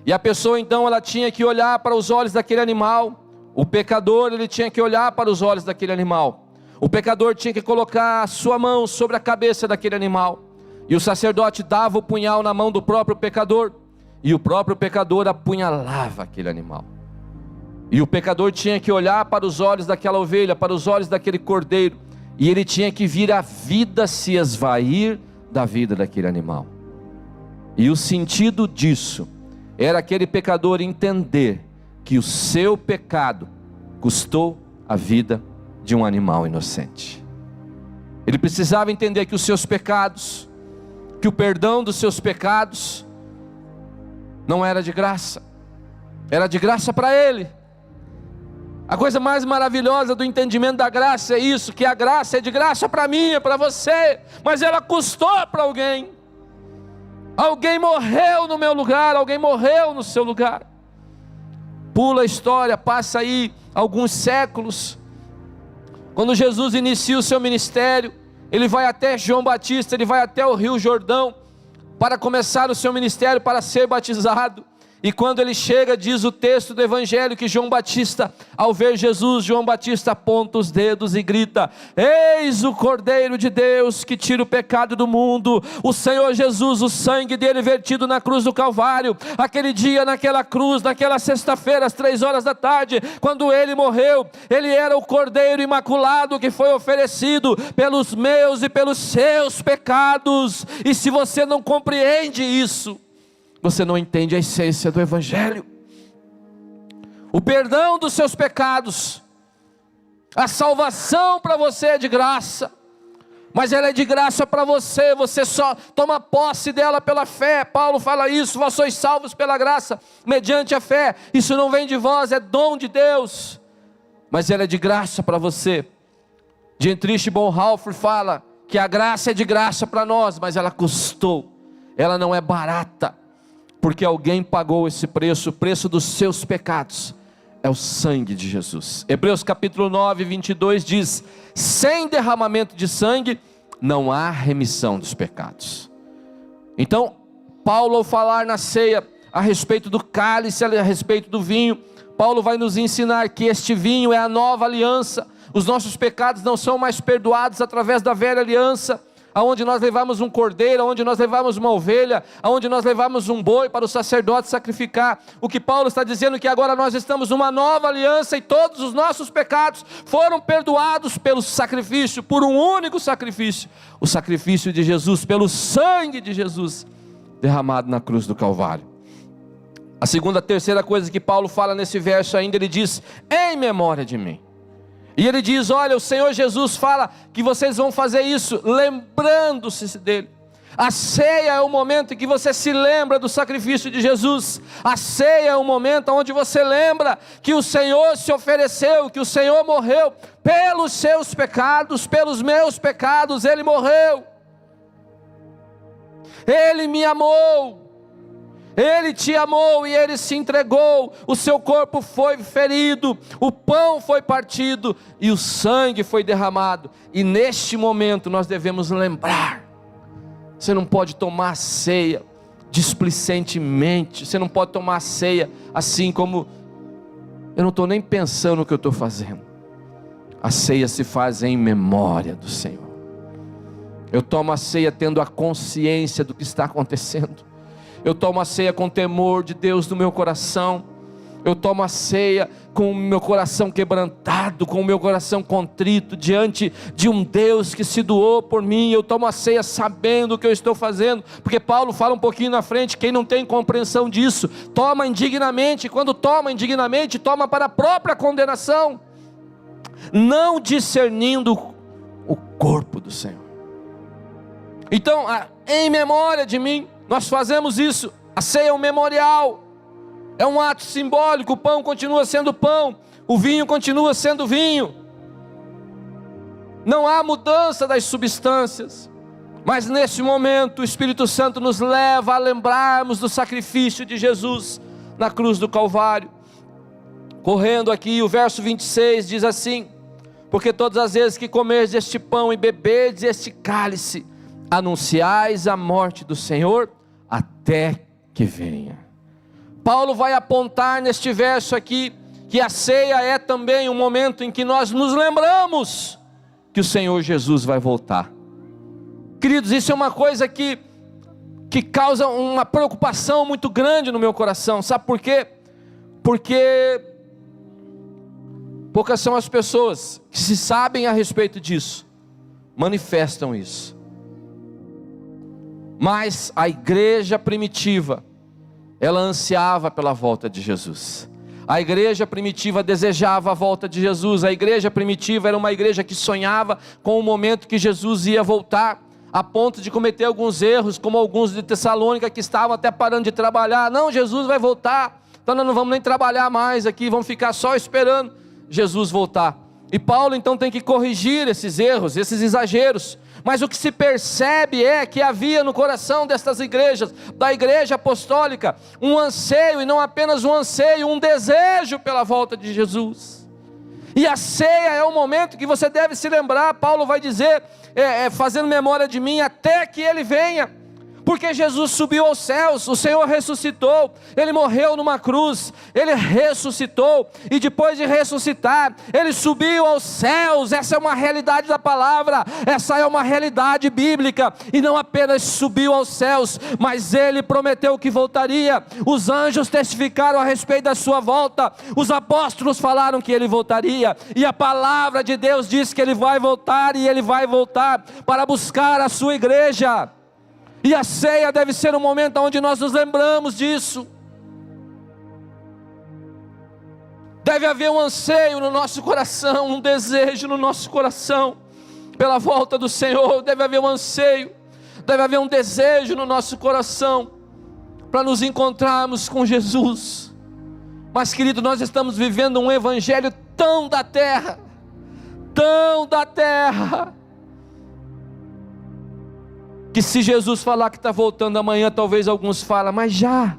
E a pessoa então, ela tinha que olhar para os olhos daquele animal. O pecador, ele tinha que olhar para os olhos daquele animal. O pecador tinha que colocar a sua mão sobre a cabeça daquele animal. E o sacerdote dava o punhal na mão do próprio pecador, e o próprio pecador apunhalava aquele animal. E o pecador tinha que olhar para os olhos daquela ovelha, para os olhos daquele cordeiro, e ele tinha que vir a vida se esvair da vida daquele animal. E o sentido disso, era aquele pecador entender que o seu pecado custou a vida de um animal inocente. Ele precisava entender que os seus pecados, que o perdão dos seus pecados não era de graça, era de graça para ele. A coisa mais maravilhosa do entendimento da graça é isso, que a graça é de graça para mim, é para você, mas ela custou para alguém. Alguém morreu no meu lugar, alguém morreu no seu lugar. Pula a história, passa aí alguns séculos. Quando Jesus inicia o seu ministério, ele vai até João Batista, ele vai até o Rio Jordão para começar o seu ministério, para ser batizado. E quando ele chega, diz o texto do Evangelho que João Batista, ao ver Jesus, João Batista aponta os dedos e grita: eis o Cordeiro de Deus que tira o pecado do mundo. O Senhor Jesus, o sangue dele vertido na cruz do Calvário, aquele dia naquela cruz, naquela sexta-feira às 3 horas da tarde, quando ele morreu, ele era o Cordeiro imaculado que foi oferecido pelos meus e pelos seus pecados. E se você não compreende isso, você não entende a essência do Evangelho. O perdão dos seus pecados, a salvação para você é de graça, mas ela é de graça para você, você só toma posse dela pela fé. Paulo fala isso: vós sois salvos pela graça, mediante a fé. Isso não vem de vós, é dom de Deus, mas ela é de graça para você. Dietrich Bonhoeffer fala que a graça é de graça para nós, mas ela custou, ela não é barata, porque alguém pagou esse preço. O preço dos seus pecados é o sangue de Jesus. Hebreus capítulo 9, 22 diz: sem derramamento de sangue não há remissão dos pecados. Então, Paulo, ao falar na ceia a respeito do cálice, a respeito do vinho, Paulo vai nos ensinar que este vinho é a nova aliança. Os nossos pecados não são mais perdoados através da velha aliança, aonde nós levamos um cordeiro, aonde nós levamos uma ovelha, aonde nós levamos um boi para o sacerdote sacrificar. O que Paulo está dizendo é que agora nós estamos numa nova aliança, e todos os nossos pecados foram perdoados pelo sacrifício, por um único sacrifício, o sacrifício de Jesus, pelo sangue de Jesus derramado na cruz do Calvário. A terceira coisa que Paulo fala nesse verso ainda, ele diz: em memória de mim. E ele diz: olha, o Senhor Jesus fala que vocês vão fazer isso lembrando-se dele. A ceia é o momento em que você se lembra do sacrifício de Jesus. A ceia é o momento onde você lembra que o Senhor se ofereceu, que o Senhor morreu pelos seus pecados, pelos meus pecados. Ele morreu, Ele me amou, Ele te amou e Ele se entregou. O seu corpo foi ferido, o pão foi partido e o sangue foi derramado. E neste momento nós devemos lembrar. Você não pode tomar ceia displicentemente. Você não pode tomar ceia assim como: eu não estou nem pensando no que eu estou fazendo. A ceia se faz em memória do Senhor. Eu tomo a ceia tendo a consciência do que está acontecendo. Eu tomo a ceia com temor de Deus no meu coração. Eu tomo a ceia com o meu coração quebrantado, com o meu coração contrito, diante de um Deus que se doou por mim. Eu tomo a ceia sabendo o que eu estou fazendo, porque Paulo fala um pouquinho na frente: quem não tem compreensão disso, toma indignamente. Quando toma indignamente, toma para a própria condenação, não discernindo o corpo do Senhor. Então, em memória de mim, nós fazemos isso. A ceia é um memorial, é um ato simbólico. O pão continua sendo pão, o vinho continua sendo vinho. Não há mudança das substâncias, mas nesse momento o Espírito Santo nos leva a lembrarmos do sacrifício de Jesus na cruz do Calvário. Correndo aqui, o verso 26 diz assim: porque todas as vezes que comerdes este pão e beberdes este cálice, anunciais a morte do Senhor até que venha. Paulo vai apontar neste verso aqui que a ceia é também um momento em que nós nos lembramos que o Senhor Jesus vai voltar. Queridos, isso é uma coisa que causa uma preocupação muito grande no meu coração. Sabe por quê? Porque poucas são as pessoas que, se sabem a respeito disso, manifestam isso. Mas a igreja primitiva, ela ansiava pela volta de Jesus. A igreja primitiva desejava a volta de Jesus. A igreja primitiva era uma igreja que sonhava com o momento que Jesus ia voltar, a ponto de cometer alguns erros, como alguns de Tessalônica que estavam até parando de trabalhar. Não, Jesus vai voltar, então nós não vamos nem trabalhar mais aqui, vamos ficar só esperando Jesus voltar. E Paulo então tem que corrigir esses erros, esses exageros. Mas o que se percebe é que havia no coração destas igrejas, da igreja apostólica, um anseio, e não apenas um anseio, um desejo pela volta de Jesus. E a ceia é o momento que você deve se lembrar. Paulo vai dizer, fazendo memória de mim, até que Ele venha. Porque Jesus subiu aos céus, o Senhor ressuscitou, Ele morreu numa cruz, Ele ressuscitou, e depois de ressuscitar, Ele subiu aos céus. Essa é uma realidade da palavra, essa é uma realidade bíblica, e não apenas subiu aos céus, mas Ele prometeu que voltaria. Os anjos testificaram a respeito da sua volta, os apóstolos falaram que Ele voltaria, e a palavra de Deus diz que Ele vai voltar, e Ele vai voltar para buscar a sua igreja. E a ceia deve ser um momento onde nós nos lembramos disso. Deve haver um anseio no nosso coração, um desejo no nosso coração pela volta do Senhor. Deve haver um anseio, deve haver um desejo no nosso coração para nos encontrarmos com Jesus. Mas, querido, nós estamos vivendo um evangelho tão da terra, que se Jesus falar que está voltando amanhã, talvez alguns falem, mas já,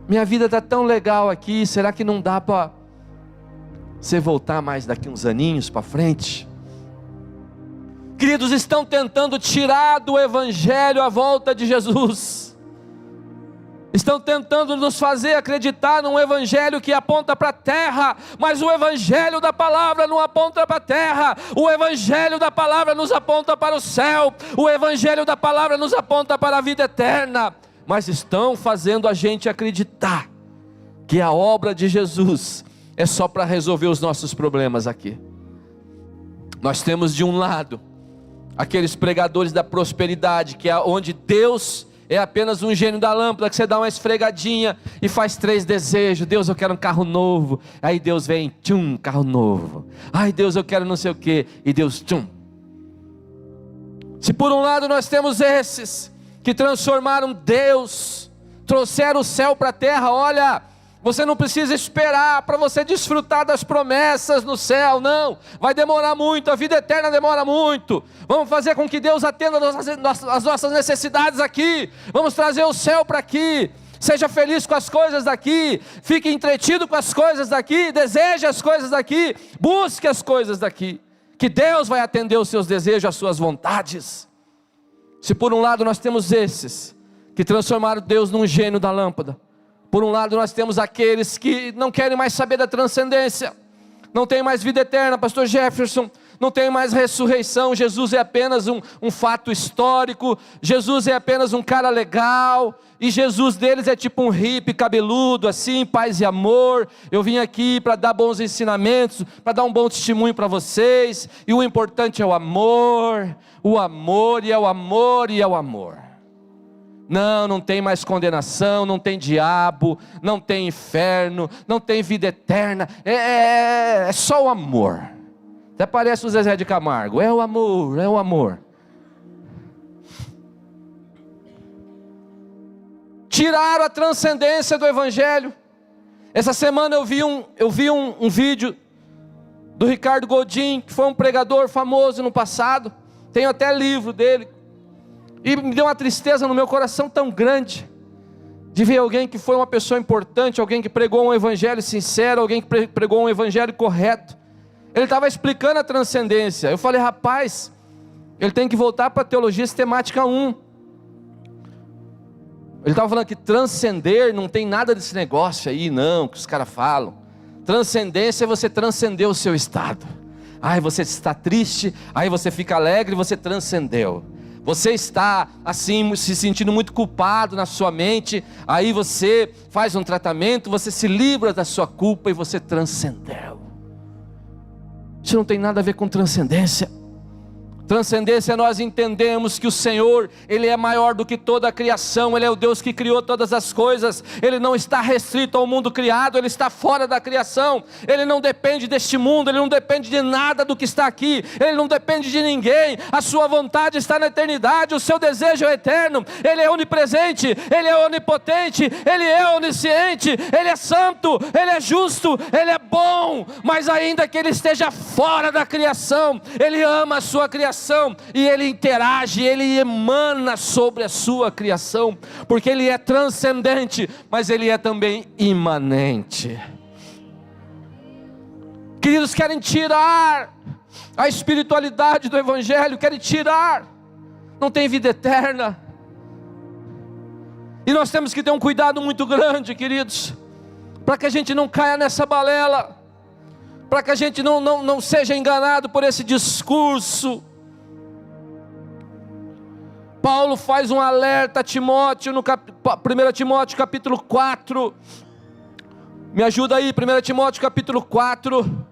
minha vida está tão legal aqui, será que não dá para você voltar mais daqui uns aninhos para frente? Queridos, estão tentando tirar do evangelho a volta de Jesus. Estão tentando nos fazer acreditar num evangelho que aponta para a terra, mas o evangelho da palavra não aponta para a terra. O evangelho da palavra nos aponta para o céu. O evangelho da palavra nos aponta para a vida eterna. Mas estão fazendo a gente acreditar que a obra de Jesus é só para resolver os nossos problemas aqui. Nós temos de um lado aqueles pregadores da prosperidade, que é onde Deus é apenas um gênio da lâmpada, que você dá uma esfregadinha e faz 3 desejos. Deus, eu quero um carro novo. Aí Deus vem, tchum, carro novo. Ai Deus, eu quero não sei o que. E Deus, tchum. Se por um lado nós temos esses que transformaram Deus, trouxeram o céu para a terra. Olha, você não precisa esperar para você desfrutar das promessas no céu, não, vai demorar muito, a vida eterna demora muito. Vamos fazer com que Deus atenda as nossas necessidades aqui, vamos trazer o céu para aqui. Seja feliz com as coisas daqui, fique entretido com as coisas daqui, deseje as coisas daqui, busque as coisas daqui, que Deus vai atender os seus desejos, as suas vontades. Se por um lado nós temos esses que transformaram Deus num gênio da lâmpada, por um lado nós temos aqueles que não querem mais saber da transcendência, não tem mais vida eterna, pastor Jefferson, não tem mais ressurreição, Jesus é apenas um fato histórico, Jesus é apenas um cara legal, e Jesus deles é tipo um hippie cabeludo, assim, paz e amor. Eu vim aqui para dar bons ensinamentos, para dar um bom testemunho para vocês, e o importante é o amor, e é o amor, e é o amor. Não tem mais condenação, não tem diabo, não tem inferno, não tem vida eterna, é só o amor. Até parece o Zezé de Camargo, é o amor, é o amor. Tiraram a transcendência do evangelho. Essa semana eu vi um vídeo do Ricardo Godin, que foi um pregador famoso no passado, tenho até livro dele. E me deu uma tristeza no meu coração tão grande, de ver alguém que foi uma pessoa importante, alguém que pregou um evangelho sincero, alguém que pregou um evangelho correto. Ele estava explicando a transcendência. Eu falei, rapaz, ele tem que voltar para a teologia sistemática 1. Ele estava falando que transcender, não tem nada desse negócio aí não, que os caras falam. Transcendência é você transcender o seu estado. Aí você está triste, aí você fica alegre, você transcendeu. Você está assim, se sentindo muito culpado na sua mente, aí você faz um tratamento, você se livra da sua culpa e você transcendeu. Isso não tem nada a ver com transcendência. Transcendência, nós entendemos que o Senhor, Ele é maior do que toda a criação, Ele é o Deus que criou todas as coisas, Ele não está restrito ao mundo criado, Ele está fora da criação, Ele não depende deste mundo, Ele não depende de nada do que está aqui, Ele não depende de ninguém, a sua vontade está na eternidade, o seu desejo é eterno, Ele é onipresente, Ele é onipotente, Ele é onisciente, Ele é santo, Ele é justo, Ele é bom, mas ainda que Ele esteja fora da criação, Ele ama a sua criação, e Ele interage, Ele emana sobre a sua criação, porque Ele é transcendente, mas Ele é também imanente. Queridos, querem tirar a espiritualidade do Evangelho, querem tirar, não tem vida eterna, e nós temos que ter um cuidado muito grande, queridos, para que a gente não caia nessa balela, para que a gente não seja enganado por esse discurso. Paulo faz um alerta a Timóteo, no 1 Timóteo capítulo 4, me ajuda aí, 1 Timóteo capítulo 4,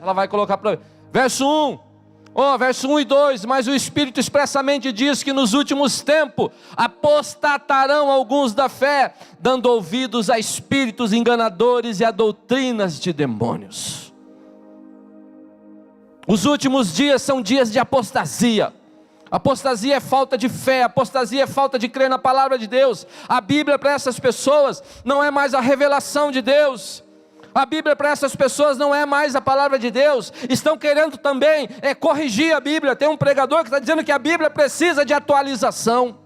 ela vai colocar para verso 1, verso 1 e 2, mas o Espírito expressamente diz que nos últimos tempos apostatarão alguns da fé, dando ouvidos a espíritos enganadores e a doutrinas de demônios. Os últimos dias são dias de apostasia. Apostasia é falta de fé, apostasia é falta de crer na palavra de Deus. A Bíblia para essas pessoas não é mais a revelação de Deus. A Bíblia para essas pessoas não é mais a palavra de Deus. Estão querendo também corrigir a Bíblia. Tem um pregador que está dizendo que a Bíblia precisa de atualização.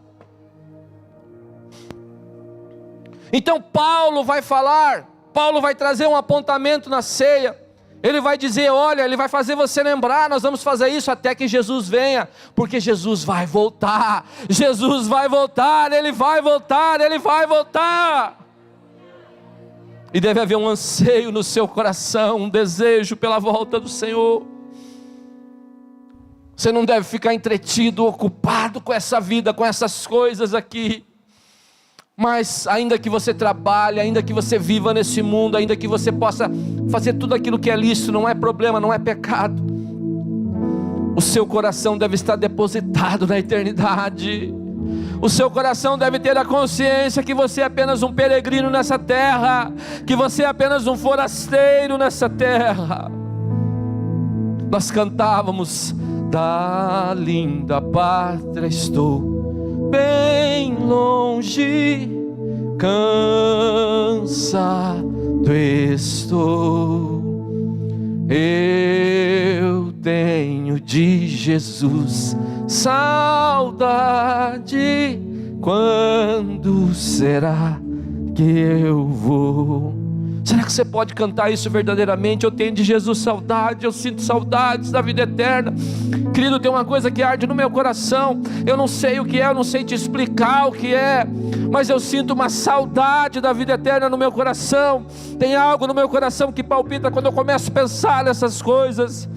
Então Paulo vai falar, Paulo vai trazer um apontamento na ceia. Ele vai dizer, olha, Ele vai fazer você lembrar, nós vamos fazer isso até que Jesus venha, porque Jesus vai voltar, Jesus vai voltar, Ele vai voltar, Ele vai voltar. E deve haver um anseio no seu coração, um desejo pela volta do Senhor. Você não deve ficar entretido, ocupado com essa vida, com essas coisas aqui. Mas ainda que você trabalhe, ainda que você viva nesse mundo, ainda que você possa fazer tudo aquilo que é lícito, não é problema, não é pecado, o seu coração deve estar depositado na eternidade. O seu coração deve ter a consciência que você é apenas um peregrino nessa terra, que você é apenas um forasteiro nessa terra. Nós cantávamos, da linda pátria estou bem longe, cansado estou, eu tenho de Jesus saudade, quando será que eu vou? Será que você pode cantar isso verdadeiramente? Eu tenho de Jesus saudade, eu sinto saudades da vida eterna. Querido, tem uma coisa que arde no meu coração, eu não sei o que é, eu não sei te explicar o que é, mas eu sinto uma saudade da vida eterna no meu coração. Tem algo no meu coração que palpita quando eu começo a pensar nessas coisas.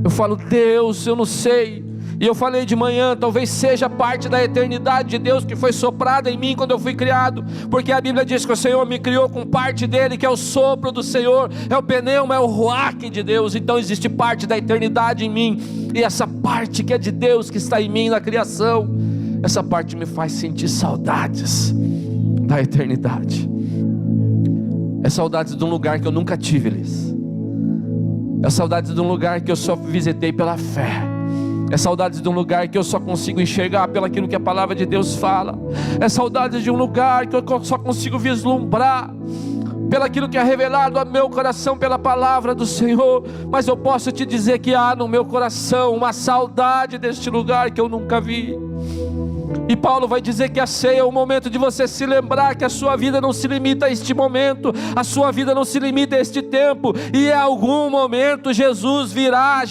Eu falo, Deus, eu não sei. E eu falei de manhã, talvez seja parte da eternidade de Deus que foi soprada em mim quando eu fui criado, porque a Bíblia diz que o Senhor me criou com parte dele, que é o sopro do Senhor, é o pneuma, é o ruach de Deus. Então existe parte da eternidade em mim, e essa parte que é de Deus, que está em mim na criação, essa parte me faz sentir saudades da eternidade. É saudades de um lugar que eu nunca tive, Liz. É saudades de um lugar que eu só visitei pela fé. É saudades de um lugar que eu só consigo enxergar pelo aquilo que a palavra de Deus fala. É saudades de um lugar que eu só consigo vislumbrar pelo aquilo que é revelado ao meu coração pela palavra do Senhor. Mas eu posso te dizer que há no meu coração uma saudade deste lugar que eu nunca vi. E Paulo vai dizer que a ceia é o momento de você se lembrar que a sua vida não se limita a este momento, a sua vida não se limita a este tempo, e em algum momento Jesus virá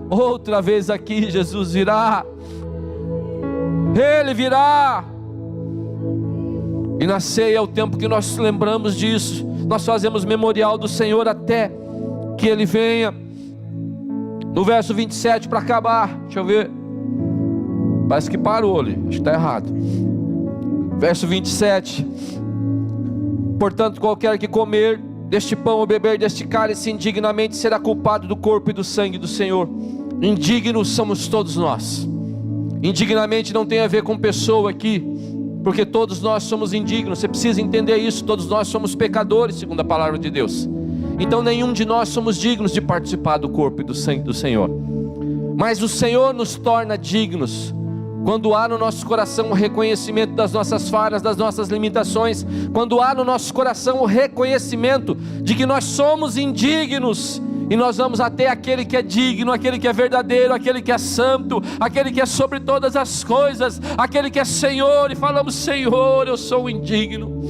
outra vez aqui. Jesus virá, Ele virá. E na ceia é o tempo que nós lembramos disso, nós fazemos memorial do Senhor até que Ele venha. No verso 27, para acabar, deixa eu ver, parece que parou ali, acho que está errado. Verso 27: portanto, qualquer que comer deste pão ou beber deste cálice indignamente, será culpado do corpo e do sangue do Senhor. Indignos somos todos nós. Indignamente não tem a ver com pessoa aqui, porque todos nós somos indignos. Você precisa entender isso. Todos nós somos pecadores, segundo a palavra de Deus. Então nenhum de nós somos dignos de participar do corpo e do sangue do Senhor. Mas o Senhor nos torna dignos quando há no nosso coração o reconhecimento das nossas falhas, das nossas limitações. Quando há no nosso coração o reconhecimento de que nós somos indignos, e nós vamos até aquele que é digno, aquele que é verdadeiro, aquele que é santo, aquele que é sobre todas as coisas, aquele que é Senhor, e falamos: Senhor, eu sou indigno.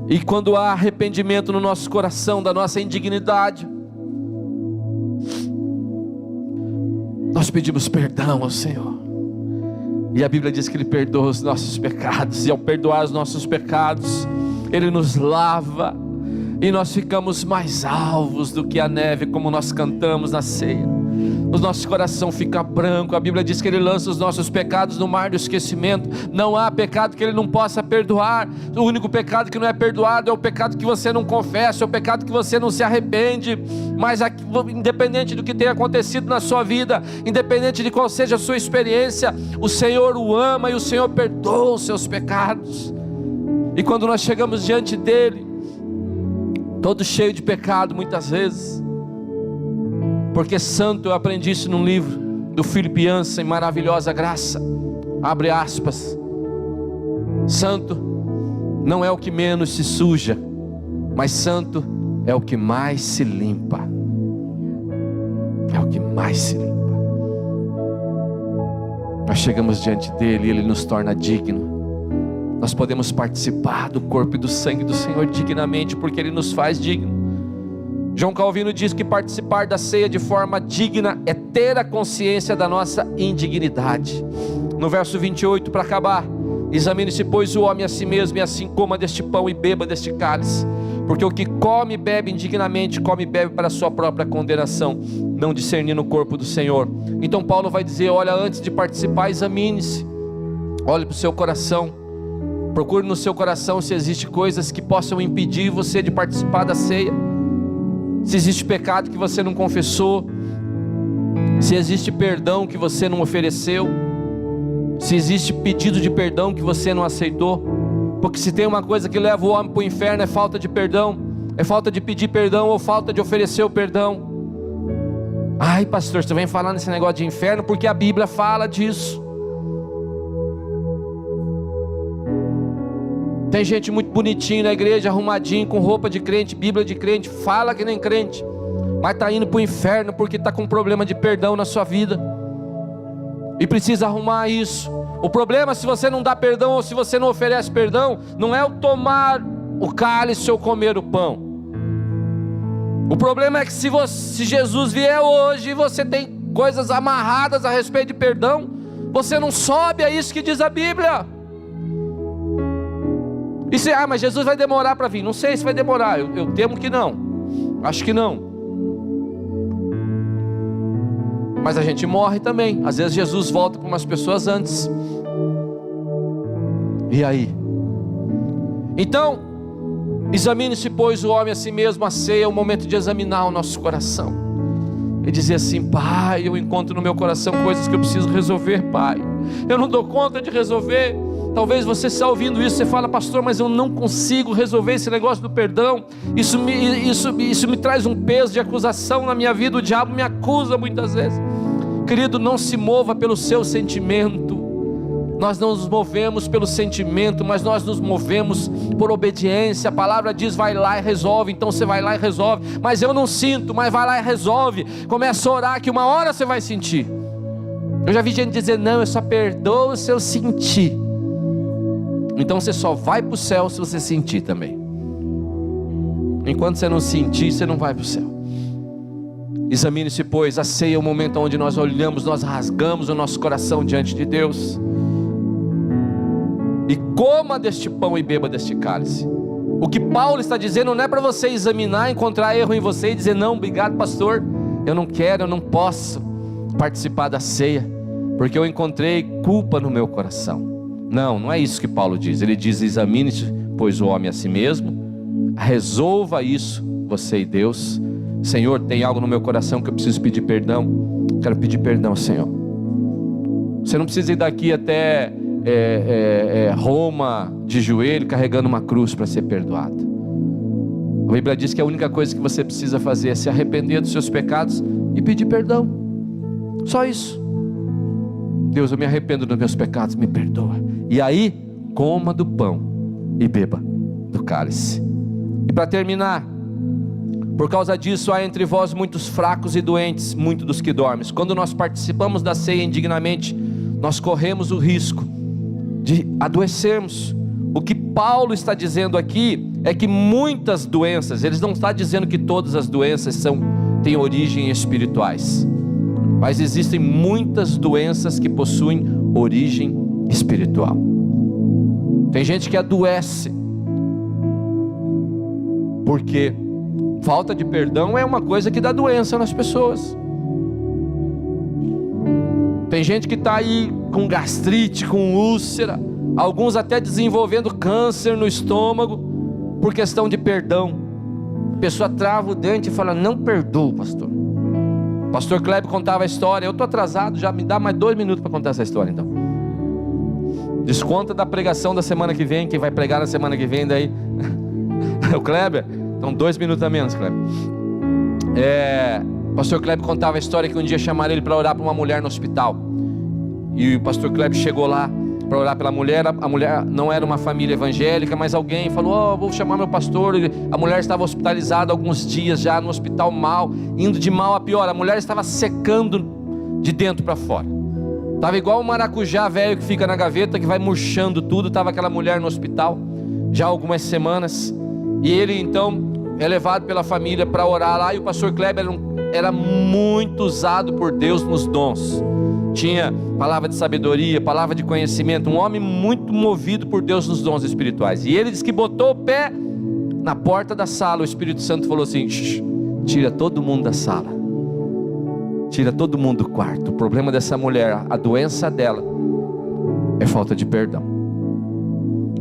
E quando há arrependimento no nosso coração da nossa indignidade, nós pedimos perdão ao Senhor. E a Bíblia diz que Ele perdoa os nossos pecados, e ao perdoar os nossos pecados, Ele nos lava, e nós ficamos mais alvos do que a neve, como nós cantamos na ceia. O nosso coração fica branco. A Bíblia diz que Ele lança os nossos pecados no mar do esquecimento. Não há pecado que Ele não possa perdoar. O único pecado que não é perdoado é o pecado que você não confessa, é o pecado que você não se arrepende. Mas independente do que tenha acontecido na sua vida, independente de qual seja a sua experiência, o Senhor o ama e o Senhor perdoa os seus pecados. E quando nós chegamos diante dEle, todo cheio de pecado muitas vezes, porque santo, eu aprendi isso num livro do Philip Yancey, Maravilhosa Graça, abre aspas: santo não é o que menos se suja, mas santo é o que mais se limpa. É o que mais se limpa. Nós chegamos diante dEle e Ele nos torna digno. Nós podemos participar do corpo e do sangue do Senhor dignamente, porque Ele nos faz digno. João Calvino diz que participar da ceia de forma digna é ter a consciência da nossa indignidade. No verso 28, para acabar: examine-se, pois, o homem a si mesmo, e assim coma deste pão e beba deste cálice. Porque o que come e bebe indignamente, come e bebe para a sua própria condenação, não discernindo o corpo do Senhor. Então Paulo vai dizer: olha, antes de participar, examine-se. Olhe para o seu coração. Procure no seu coração se existem coisas que possam impedir você de participar da ceia. Se existe pecado que você não confessou, se existe perdão que você não ofereceu, se existe pedido de perdão que você não aceitou. Porque se tem uma coisa que leva o homem para o inferno, é falta de perdão, é falta de pedir perdão ou falta de oferecer o perdão. Ai, pastor, você vem falar nesse negócio de inferno porque a Bíblia fala disso. Tem gente muito bonitinho na igreja, arrumadinho, com roupa de crente, Bíblia de crente, fala que nem crente, mas está indo para o inferno porque está com problema de perdão na sua vida, e precisa arrumar isso. O problema, se você não dá perdão, ou se você não oferece perdão, não é o tomar o cálice ou comer o pão. O problema é que se Jesus vier hoje e você tem coisas amarradas a respeito de perdão, você não sobe, é isso que diz a Bíblia. E se, mas Jesus vai demorar para vir. Não sei se vai demorar, eu temo que não, acho que não. Mas a gente morre também. Às vezes Jesus volta para umas pessoas antes. E aí? Então, examine-se, pois, o homem a si mesmo. A ceia é o momento de examinar o nosso coração e dizer assim: Pai, eu encontro no meu coração coisas que eu preciso resolver, Pai. Eu não dou conta de resolver. Talvez você está ouvindo isso, você fala: pastor, mas eu não consigo resolver esse negócio do perdão. Isso me traz um peso de acusação na minha vida. O diabo me acusa muitas vezes. Querido, não se mova pelo seu sentimento. Nós não nos movemos pelo sentimento, mas nós nos movemos por obediência. A palavra diz: vai lá e resolve. Então você vai lá e resolve. Mas eu não sinto, mas vai lá e resolve. Começa a orar que uma hora você vai sentir. Eu já vi gente dizer: não, eu só perdoo se eu sentir. Então você só vai para o céu se você sentir também. Enquanto você não sentir, você não vai para o céu. Examine-se, pois. A ceia é o momento onde nós olhamos, nós rasgamos o nosso coração diante de Deus. E coma deste pão e beba deste cálice. O que Paulo está dizendo não é para você examinar, encontrar erro em você e dizer: não, obrigado, pastor, eu não quero, eu não posso participar da ceia, porque eu encontrei culpa no meu coração. Não, não é isso que Paulo diz. Ele diz: examine-se, pois, o homem a si mesmo, resolva isso, você e Deus. Senhor, tem algo no meu coração que eu preciso pedir perdão. Quero pedir perdão, Senhor. Você não precisa ir daqui até Roma de joelho, carregando uma cruz para ser perdoado. A Bíblia diz que a única coisa que você precisa fazer é se arrepender dos seus pecados e pedir perdão. Só isso. Deus, eu me arrependo dos meus pecados, me perdoa. E aí, coma do pão e beba do cálice. E para terminar, por causa disso há entre vós muitos fracos e doentes, muitos dos que dormem. Quando nós participamos da ceia indignamente, nós corremos o risco de adoecermos. O que Paulo está dizendo aqui é que muitas doenças, ele não está dizendo que todas as doenças têm origem espirituais, mas existem muitas doenças que possuem origem espiritual. Tem gente que adoece porque falta de perdão é uma coisa que dá doença nas pessoas. Tem gente que está aí com gastrite, com úlcera, alguns até desenvolvendo câncer no estômago, por questão de perdão. A pessoa trava o dente e fala: não perdoo, pastor. O pastor Kleber contava a história. Eu estou atrasado, já me dá mais 2 minutos para contar essa história então. Desconta da pregação da semana que vem, quem vai pregar na semana que vem daí. O Kleber, então 2 minutos a menos, Kleber. O pastor Kleber contava a história que um dia chamaram ele para orar para uma mulher no hospital. E o pastor Kleber chegou lá para orar pela mulher. A mulher não era uma família evangélica, mas alguém falou: vou chamar meu pastor. A mulher estava hospitalizada alguns dias já no hospital, mal, indo de mal a pior. A mulher estava secando de dentro para fora. Estava igual um maracujá velho que fica na gaveta, que vai murchando tudo. Estava aquela mulher no hospital já há algumas semanas. E ele então é levado pela família para orar lá. E o pastor Kleber era muito usado por Deus nos dons. Tinha palavra de sabedoria, palavra de conhecimento. Um homem muito movido por Deus nos dons espirituais. E ele diz que botou o pé na porta da sala. O Espírito Santo falou assim: tira todo mundo da sala, tira todo mundo do quarto. O problema dessa mulher, a doença dela é falta de perdão.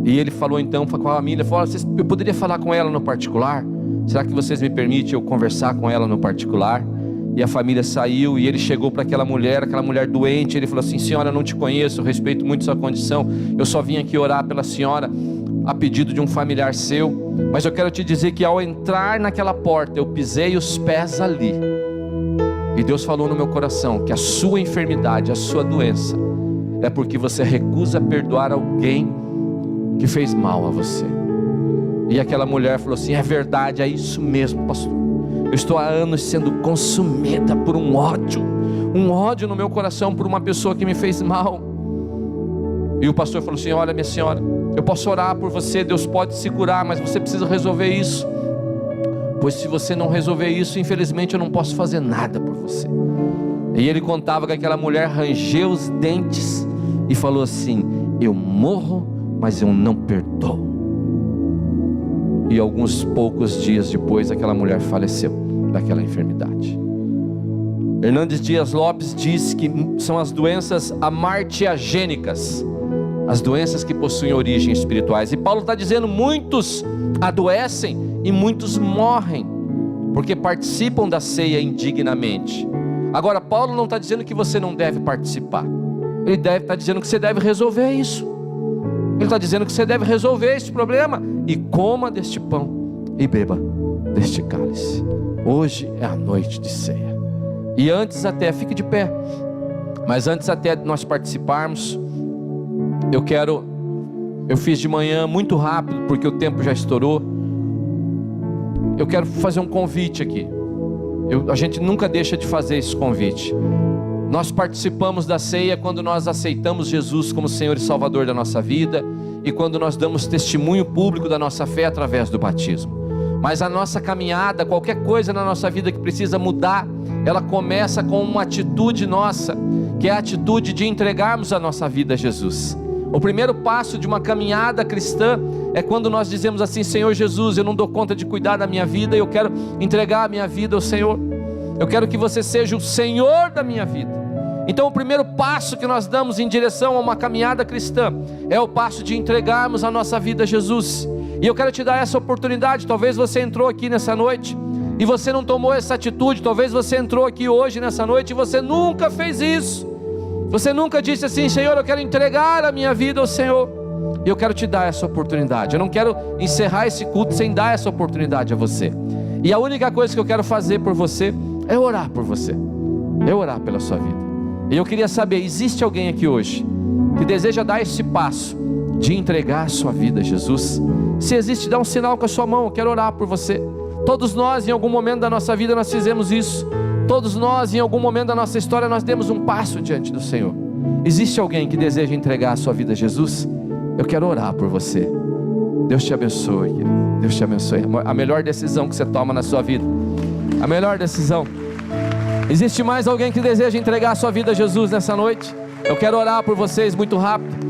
E ele falou então com a família, falou: eu poderia falar com ela no particular? Será que vocês me permitem eu conversar com ela no particular? E a família saiu e ele chegou para aquela mulher doente. Ele falou assim: senhora, eu não te conheço, eu respeito muito sua condição, eu só vim aqui orar pela senhora a pedido de um familiar seu, mas eu quero te dizer que ao entrar naquela porta eu pisei os pés ali, e Deus falou no meu coração que a sua enfermidade, a sua doença é porque você recusa perdoar alguém que fez mal a você. E aquela mulher falou assim: é verdade, é isso mesmo, pastor. Eu estou há anos sendo consumida por um ódio no meu coração por uma pessoa que me fez mal. E o pastor falou assim: olha, minha senhora, eu posso orar por você, Deus pode se curar, mas você precisa resolver isso, pois se você não resolver isso, infelizmente eu não posso fazer nada por você. E ele contava que aquela mulher rangeu os dentes e falou assim: eu morro, mas eu não perdoo. E alguns poucos dias depois, aquela mulher faleceu daquela enfermidade. Hernandes Dias Lopes diz que são as doenças amartiagênicas, as doenças que possuem origens espirituais. E Paulo está dizendo: muitos adoecem e muitos morrem porque participam da ceia indignamente. Agora, Paulo não está dizendo que você não deve participar. Ele está dizendo que você deve resolver isso. Ele está dizendo que você deve resolver esse problema. E coma deste pão e beba deste cálice. Hoje é a noite de ceia. E antes até, fique de pé, mas antes até de nós participarmos, eu fiz de manhã muito rápido, porque o tempo já estourou. Eu quero fazer um convite aqui. A gente nunca deixa de fazer esse convite. Nós participamos da ceia quando nós aceitamos Jesus como Senhor e Salvador da nossa vida, e quando nós damos testemunho público da nossa fé através do batismo. Mas a nossa caminhada, qualquer coisa na nossa vida que precisa mudar, ela começa com uma atitude nossa, que é a atitude de entregarmos a nossa vida a Jesus. O primeiro passo de uma caminhada cristã é quando nós dizemos assim: Senhor Jesus, eu não dou conta de cuidar da minha vida, eu quero entregar a minha vida ao Senhor. Eu quero que você seja o Senhor da minha vida. Então o primeiro passo que nós damos em direção a uma caminhada cristã é o passo de entregarmos a nossa vida a Jesus. E eu quero te dar essa oportunidade. Talvez você entrou aqui nessa noite e você não tomou essa atitude. Talvez você entrou aqui hoje nessa noite e você nunca fez isso. Você nunca disse assim: Senhor, eu quero entregar a minha vida ao Senhor. E eu quero te dar essa oportunidade. Eu não quero encerrar esse culto sem dar essa oportunidade a você. E a única coisa que eu quero fazer por você é orar por você, é orar pela sua vida. E eu queria saber, existe alguém aqui hoje que deseja dar esse passo de entregar a sua vida a Jesus? Se existe, dá um sinal com a sua mão. Eu quero orar por você. Todos nós, em algum momento da nossa vida, nós fizemos isso. Todos nós, em algum momento da nossa história, nós demos um passo diante do Senhor. Existe alguém que deseja entregar a sua vida a Jesus? Eu quero orar por você. Deus te abençoe, querido. Deus te abençoe. A melhor decisão que você toma na sua vida, a melhor decisão. Existe mais alguém que deseja entregar a sua vida a Jesus nessa noite? Eu quero orar por vocês muito rápido.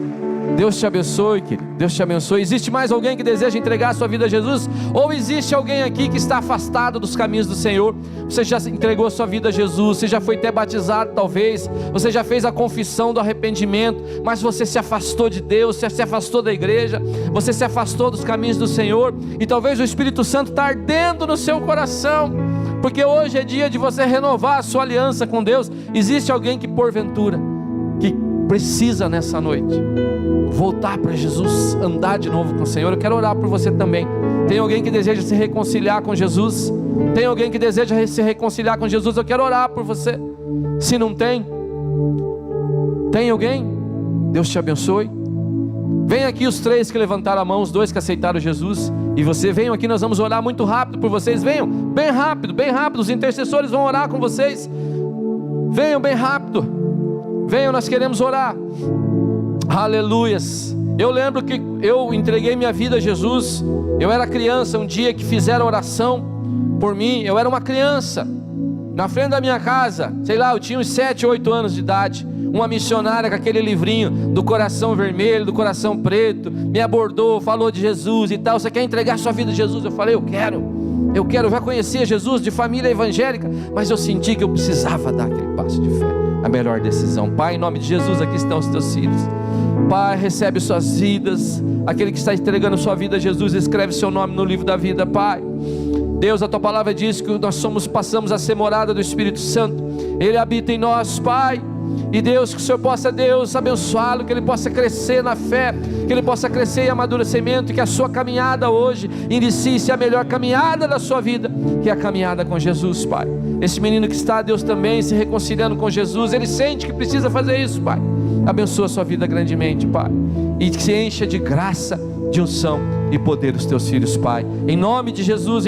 Deus te abençoe, querido. Deus te abençoe. Existe mais alguém que deseja entregar a sua vida a Jesus? Ou existe alguém aqui que está afastado dos caminhos do Senhor? Você já entregou a sua vida a Jesus, você já foi até batizado talvez, você já fez a confissão do arrependimento, mas você se afastou de Deus, você se afastou da igreja, você se afastou dos caminhos do Senhor, e talvez o Espírito Santo está ardendo no seu coração, porque hoje é dia de você renovar a sua aliança com Deus. Existe alguém que porventura, que precisa nessa noite voltar para Jesus, andar de novo com o Senhor? Eu quero orar por você também. Tem alguém que deseja se reconciliar com Jesus? Tem alguém que deseja se reconciliar com Jesus? Eu quero orar por você. Se não tem, tem alguém? Deus te abençoe. Vem aqui os 3 que levantaram a mão, os 2 que aceitaram Jesus, e você venham aqui, nós vamos orar muito rápido por vocês. Venham, bem rápido, os intercessores vão orar com vocês. Venham bem rápido, venham, nós queremos orar. Aleluias. Eu lembro que eu entreguei minha vida a Jesus. Eu era criança, um dia que fizeram oração por mim. Eu era uma criança, na frente da minha casa, sei lá, eu tinha uns 7, 8 anos de idade. Uma missionária com aquele livrinho do coração vermelho, do coração preto, me abordou, falou de Jesus e tal. Você quer entregar sua vida a Jesus? Eu falei, eu já conhecia Jesus de família evangélica, mas eu senti que eu precisava dar aquele passo de fé, a melhor decisão. Pai, em nome de Jesus, aqui estão os teus filhos. Pai, recebe suas vidas. Aquele que está entregando sua vida a Jesus, escreve seu nome no livro da vida, Pai. Deus, a tua palavra diz que nós passamos a ser morada do Espírito Santo. Ele habita em nós, Pai. E Deus, que o Senhor possa, Deus, abençoá-lo, que ele possa crescer na fé, que ele possa crescer em amadurecimento, que a sua caminhada hoje inicie-se a melhor caminhada da sua vida, que é a caminhada com Jesus, Pai. Esse menino que está, Deus, também se reconciliando com Jesus, ele sente que precisa fazer isso, Pai. Abençoa a sua vida grandemente, Pai, e que se encha de graça, de unção e poder os teus filhos, Pai. Em nome de Jesus,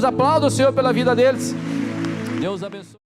aplauda o Senhor pela vida deles. Deus abençoe.